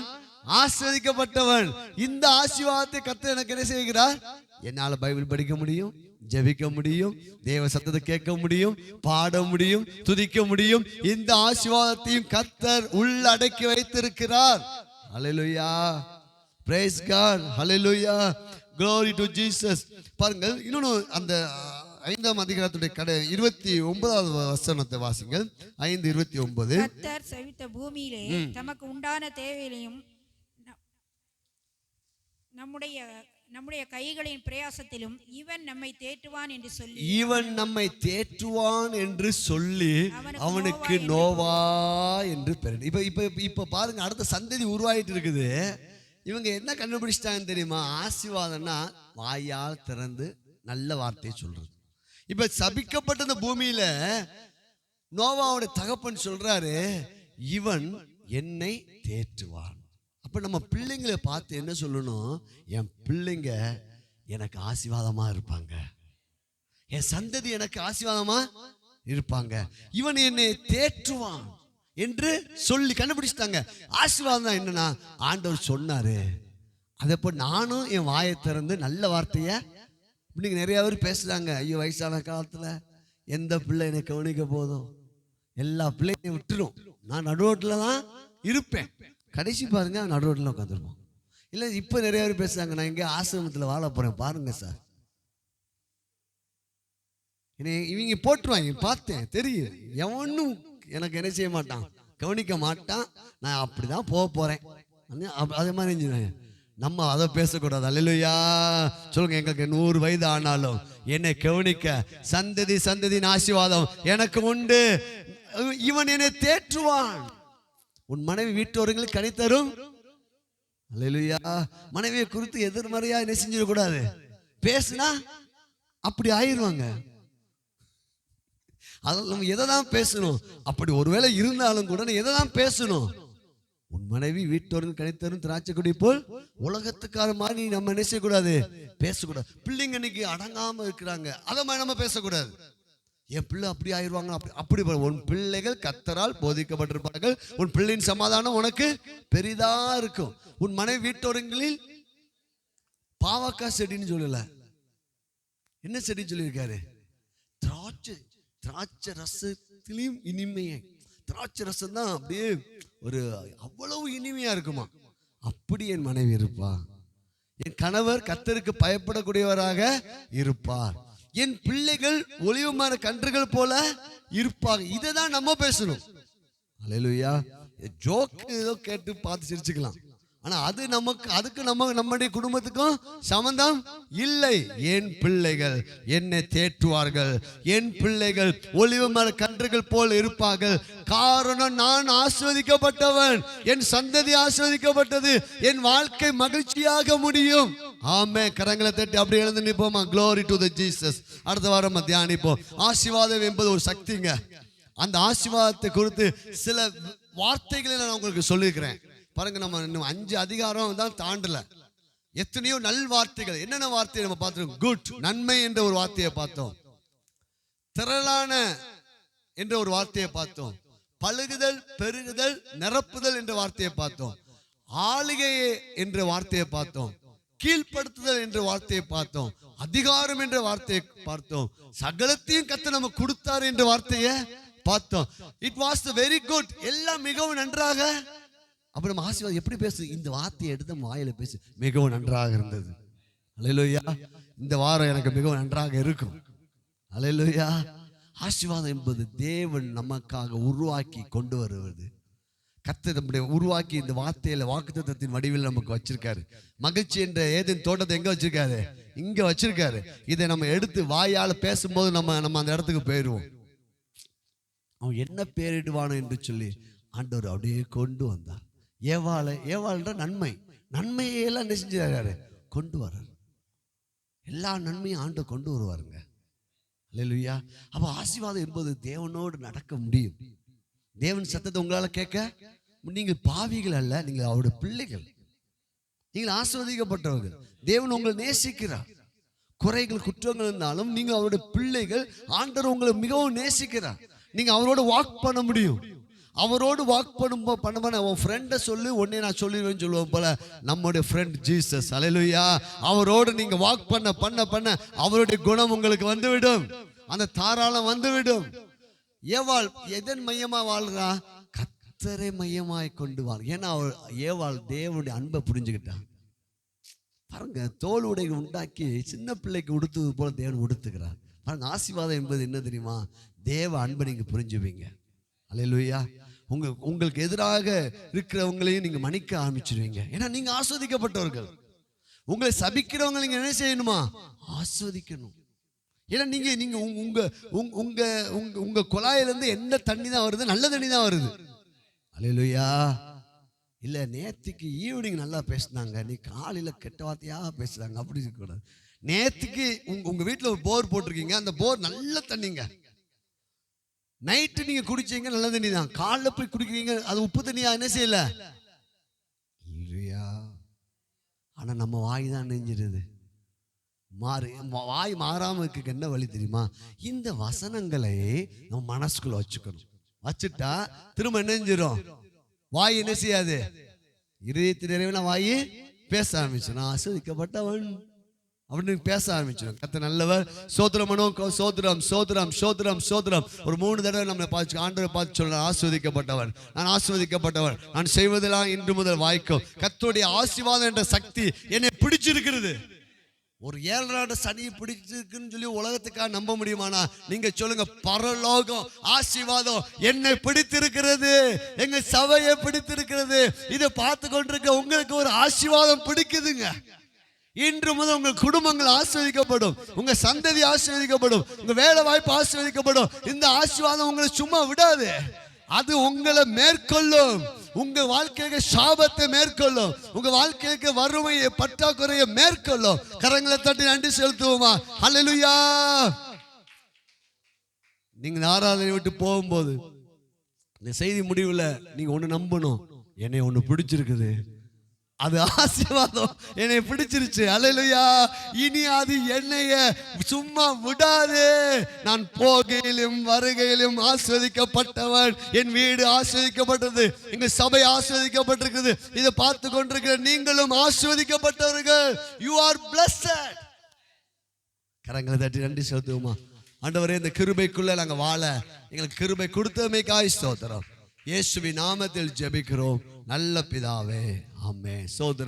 ஆசீர்வதிக்கப்பட்டவன். இந்த ஆசீர்வாதத்தை கர்த்தர் எனக்கு என்ன செய்கிறார்? என்னால பைபிள் படிக்க முடியும், ஜெபிக்க முடியும், தேவ சத்தத்தை கேட்க முடியும், பாட முடியும், துதிக்க முடியும். இந்த ஆசீர்வாதத்தையும் கர்த்தர் உள்ளடக்கி வைத்திருக்கிறார். ஹல்லேலூயா. Praise God. ஹல்லேலூயா. glory to Jesus. பாருங்கள், இன்னொன்னு அந்த 5ஆம் அதிகாரத்துடைய 29வது வசனத்தை வாசிங்கள். 5:29. கர்த்தர் சவித்த பூமியிலே தமக்கு உண்டான தேவைகளையும் நம்முடைய கைகளின் பிரயாசத்திலும் இவன் நம்மை தேற்றுவான் என்று சொல்லி அவனுக்கு நோவா என்று பெயர். இப்ப பாருங்க, அடுத்த சந்ததி உருவாயிட்டு இருக்குது. இவங்க என்ன கண்டுபிடிச்சிட்டாங்கன்னு தெரியுமா? ஆசீர்வாதம்னா வாயால் திறந்து நல்ல வார்த்தையை சொல்றது. இப்ப சபிக்கப்பட்ட இந்த பூமியில நோவாவுடைய தகப்பன் சொல்றாரு, இவன் என்னை தேற்றுவான். அப்ப நம்ம பிள்ளைங்களை பார்த்து என்ன சொல்லணும்? என் பிள்ளைங்க எனக்கு ஆசீர்வாதமா இருப்பாங்க, என் சந்ததி எனக்கு ஆசீர்வாதமா இருப்பாங்க, இவன் என்னை தேற்றுவான் என்று சொல்லி கண்டுபிடிச்சிட்டாங்க. ஆசீர்வாதம் என்னன்னா, ஆண்டவர் சொன்னாரு. அதப்போ நானும் என் வாயை திறந்து நல்ல வார்த்தைய. இன்னைக்கு நிறைய பேர் பேசுறாங்க, ஐயோ வயசான காலத்துல எந்த பிள்ளை என்னை கவனிக்க போதும், எல்லா பிள்ளைங்களையும் விட்டுரும், நான் நடுவோட்டில் தான் இருப்பேன். கடைசி பாருங்க, நடுவோட்டில் உட்காந்துருப்போம். இல்லை இப்போ நிறைய பேர் பேசுறாங்க, நான் எங்கே ஆசிரமத்தில் வாழ போறேன் பாருங்க சார். இவங்க போட்டுருவாங்க, பார்த்தேன் தெரியும். எவனும் எனக்கு என்ன செய்ய மாட்டான், கவனிக்க மாட்டான். நான் அப்படிதான் போக போறேன். அதே மாதிரி செஞ்சுருவாங்க. நம்ம அதை பேசக்கூடாது. அல்லேலூயா. சொல்லுங்க, எங்களுக்கு 100 வயது ஆனாலும் என்னை கவனிக்க சந்ததியின் ஆசீர்வாதம் எனக்கு உண்டு. இவன் என்னை தேற்றுவான். உன் மனைவி வீட்டோர்களுக்கு கனி தரும். அல்லேலூயா. மனைவியை குறித்து எதிர்மறையா என்ன செஞ்சிடக்கூடாது. பேசுனா அப்படி ஆயிடுவாங்க. அதில் நம்ம எதை தான் பேசணும்? அப்படி ஒருவேளை இருந்தாலும் கூட எதை தான் பேசணும்? உன் மனைவி வீட்டோர்கள் கனித்தரும் திராட்சை கொடி போல் உலகத்துக்கார மாதிரி நம்ம என்ன செய்யக்கூடாது, பேசக்கூடாது. பிள்ளைங்க இன்னைக்கு அடங்காம இருக்கிறாங்க, அதை மாதிரி நம்ம பேசக்கூடாது. என் பிள்ளை அப்படி ஆயிடுவாங்க, அப்படி உன் பிள்ளைகள் கர்த்தரால் போதிக்கப்பட்டிருப்பார்கள். உன் பிள்ளையின் சமாதானம் உனக்கு பெரிதா இருக்கும். உன் மனைவி வீட்டோரங்களில் பாவக்காய் செடின்னு சொல்லல, என்ன செடின்னு சொல்லியிருக்காரு? திராட்சை ரசத்திலையும் இனிமையை. திராட்சை ரசம் தான் அப்படியே ஒரு அவ்வளவு இனிமையா இருக்குமா. அப்படி என் மனைவி இருப்பா. என் கணவர் கர்த்தருக்கு பயப்படக்கூடியவராக இருப்பார். என் பிள்ளைகள் ஒளிவு மர கன்றுகள் போல இருப்பாங்க. இதை தான் நம்ம பேசணும். அல்லேலூயா. ஜோக் ஏதோ கேட்டு பார்த்து சிரிச்சுக்கலாம், ஆனா அது அதுக்கு நம்முடைய குடும்பத்துக்கும் சம்பந்தம் இல்லை. என் பிள்ளைகள் என்னை தேற்றுவார்கள், என் பிள்ளைகள் ஒளிவு மர கன்றுகள் போல் இருப்பார்கள். காரணம், நான் ஆசீர்வதிக்கப்பட்டவன், என் சந்ததி ஆசீர்வதிக்கப்பட்டது, என் வாழ்க்கை மகிழ்ச்சியாக முடியும். ஆமே. கரங்களை தட்டி அப்படி எழுந்து நிற்போமா. glory to the Jesus. அடுத்த வாரம் தியானிப்போம். ஆசீர்வாதம் என்பது ஒரு சக்திங்க. அந்த ஆசீர்வாதத்தை குறித்து சில வார்த்தைகளை நான் உங்களுக்கு சொல்லியிருக்கிறேன் பாருங்க. நம்ம இன்னும் 5 அதிகாரம் தான் தாண்டல. எத்தனையோ நல் வார்த்தைகள். என்னென்ன வார்த்தை நம்ம பார்த்துருக்கோம்? குட், நன்மை என்ற ஒரு வார்த்தையை பார்த்தோம். திரளான என்ற ஒரு வார்த்தையை பார்த்தோம். பழுகுதல், பெருகுதல், நிரப்புதல் என்ற வார்த்தையை பார்த்தோம். ஆளுகையே என்ற வார்த்தையை பார்த்தோம். கீழ்ப்படுத்துதல் என்ற வார்த்தையை பார்த்தோம். அதிகாரம் என்ற வார்த்தையை பார்த்தோம். சகலத்தையும் கர்த்தர் நமக்கு கொடுத்தார் என்ற வார்த்தையை பார்த்தோம். It was very good. எல்லாம் மிகவும் நன்றாக. அப்புறம் நம்ம ஆசீர்வாதம் எப்படி பேசு? இந்த வார்த்தையை எடுத்து நம்ம வாயில பேசு. மிகவும் நன்றாக இருந்தது. அல்லேலூயா. இந்த வாரம் எனக்கு மிகவும் நன்றாக இருக்கும். அல்லேலூயா. ஆசீர்வாதம் என்பது தேவன் நமக்காக உருவாக்கி கொண்டு வருவது. கர்த்தர் நம்முடைய உருவாக்கி இந்த வார்த்தையில வாக்குத்தத்தத்தின் வடிவில் நமக்கு வச்சிருக்காரு. மகிழ்ச்சி என்ற ஏதேன் தோட்டத்தை எங்க வச்சிருக்காரு? இங்க வச்சிருக்காரு. இதை நம்ம எடுத்து வாயால பேசும்போது நம்ம அந்த இடத்துக்கு போயிடுவோம். அவன் என்ன பேரிடுவானோ என்று சொல்லி ஆண்டவர் அப்படியே கொண்டு வந்தார். ஏவாள்ன்ற நன்மையெல்லாம் என்ன செஞ்சாரு? கொண்டு வர்றாரு. எல்லா நன்மையும் ஆண்டவர் கொண்டு வருவாருங்க. அல்லேலூயா. அப்ப ஆசீர்வாதம் என்பது தேவனோடு நடக்க முடியும். தேவன் சத்தத்தை உங்களால கேட்க. நீங்கள் பாவிகள் அல்ல, நீங்கள் அவருடைய பிள்ளைகள். நீங்கள் ஆசீர்வதிக்கப்பட்டவர்கள். தேவன் உங்களை நேசிக்கிறார். குறைகள் குற்றங்கள் இருந்தாலும் நீங்க அவருடைய பிள்ளைகள். ஆண்டவர் உங்களை மிகவும் நேசிக்கிறார். நீங்க அவரோட வாக் பண்ண முடியும். அவரோடு வாக் பண்ண உன் ஃப்ரெண்டை சொல்லி உடனே நான் சொல்லிடுவேன்னு சொல்லுவோம் போல நம்முடைய ஃப்ரெண்ட் ஜீசஸ். அல்லேலூயா. அவரோடு நீங்க வாக் பண்ண அவருடைய குணம் உங்களுக்கு வந்துவிடும். அந்த தாராளம் வந்துவிடும். ஏவாள் எதன் மையமா வாழ்றா? கர்த்தரை மையமாய் கொண்டு வாழ். ஏன்னா ஏவாள் தேவனுடைய அன்பை புரிஞ்சுக்கிட்டான். பாருங்க, தோல் உடைகள் உண்டாக்கி சின்ன பிள்ளைக்கு உடுத்துவது போல தேவன் உடுத்துக்கிறார். பாருங்க, ஆசீர்வாதம் என்பது என்ன தெரியுமா? தேவ அன்பை நீங்க புரிஞ்சுவீங்க. அல்லேலூயா. உங்களுக்கு எதிராக இருக்கிறவங்களையும் நீங்க மன்னிக்க ஆரம்பிச்சிருவீங்க. ஏன்னா நீங்க ஆஸ்வதிக்கப்பட்டவர்கள். உங்களை சபிக்கிறவங்க நீங்க என்ன செய்யணுமா? ஆஸ்வதிக்கணும். ஏன்னா நீங்க உங்க குழாயிலிருந்து என்ன தண்ணி தான் வருது? நல்ல தண்ணி தான் வருது. அல்லேலூயா. இல்ல நேத்துக்கு ஈவினிங் நல்லா பேசினாங்க, நீ காலையில கெட்ட வார்த்தையா பேசுறாங்க, அப்படி இருக்கக்கூடாது. நேத்துக்கு உங்க வீட்டுல ஒரு போர் போட்டிருக்கீங்க, அந்த போர் நல்ல தண்ணிங்க. நைட்டு நீங்க குடிச்சீங்க, நல்ல தண்ணி தான். காலைல போய் குடிக்கிறீங்க, அது உப்பு தண்ணியா? என்ன செய்யல இல்லையா? ஆனா நம்ம வாய் தான் நெஞ்சிருது. வாய் மாறாம இருக்க என்ன வழி தெரியுமா? இந்த வசனங்களை நம்ம மனசுக்குள்ள வச்சுக்கணும். வச்சுட்டா திரும்ப என்ன செஞ்சிடும்? வாய் என்ன செய்யாது? இதயத்தின் நிறைவுனா வாய் பேச ஆரம்பிச்சு. நான் ஆசீர்வதிக்கப்பட்டவன் அப்படின்னு பேச ஆரம்பிச்சிடும். கர்த்தர் நல்லவர். சோத்திரம் சோத்திரம் சோத்திரம் சோத்திரம் சோத்திரம். ஒரு 3 தடவை நம்ம பார்த்து ஆண்டவரை பார்த்து சொல்ல, ஆசீர்வதிக்கப்பட்டவர், நான் ஆசீர்வதிக்கப்பட்டவர், நான் செய்வதெல்லாம் இன்று முதல் வாய்க்கும். கர்த்தருடைய ஆசீர்வாதம் என்ற சக்தி என்னை பிடிச்சிருக்கிறது. ஒரு 7 நாடு சனியை பிடிச்சிருக்குன்னு சொல்லி உலகத்துக்காக நம்ப முடியுமானா? நீங்க சொல்லுங்க, பரலோகம் ஆசீர்வாதம் என்னை பிடித்திருக்கிறது, எங்க சபையை பிடித்திருக்கிறது. இதை பார்த்து கொண்டிருக்க உங்களுக்கு ஒரு ஆசீர்வாதம் பிடிக்குதுங்க. இன்று முதல் உங்கள் குடும்பங்கள் ஆசீர்வதிக்கப்படும், உங்க சந்ததி ஆசீர்வதிக்கப்படும், உங்க வேலை வாய்ப்பு ஆசீர்வதிக்கப்படும். இந்த ஆசீர்வாதம் உங்களை சும்மா விடாது. அது உங்களை மேற்கொள்ளும். உங்க வாழ்க்கைக்கு சாபத்தை மேற்கொள்ளும். உங்க வாழ்க்கைக்கு வறுமையை பற்றாக்குறையை மேற்கொள்ளும். கரங்களை தட்டி நன்றி செலுத்துவோமா? அல்லேலூயா. நீங்க ஆராதனை விட்டு போகும்போது இந்த செய்தி முடிவுல நீங்க ஒண்ணு நம்பணும், என்னை ஒண்ணு பிடிச்சிருக்குது, அது ஆசீர்வாதம் என்னை பிடிச்சிருச்சு. அல்லேலூயா. இனி அது என்னைய சும்மா விடாது. நான் போகையிலும் வருகையிலும் ஆசீர்வதிக்கப்பட்டவன். என் வீடு ஆசீர்வதிக்கப்பட்டது, எங்க சபை ஆசீர்வதிக்கப்பட்டிருக்குது. இதை பார்த்து கொண்டிருக்கிற நீங்களும் ஆசீர்வதிக்கப்பட்டவர்கள். You are blessed. கரங்களை தட்டி நன்றி செலுத்துவோமா? ஆண்டவரே, இந்த கிருபைக்குள்ள நாங்க வாழ எங்களுக்கு கிருபை கொடுத்தமைக்காய் ஸ்தோத்திரம். இயேசுவின் நாமத்தில் ஜெபிக்கிறோம் நல்ல பிதாவே, ஆமென். சோதர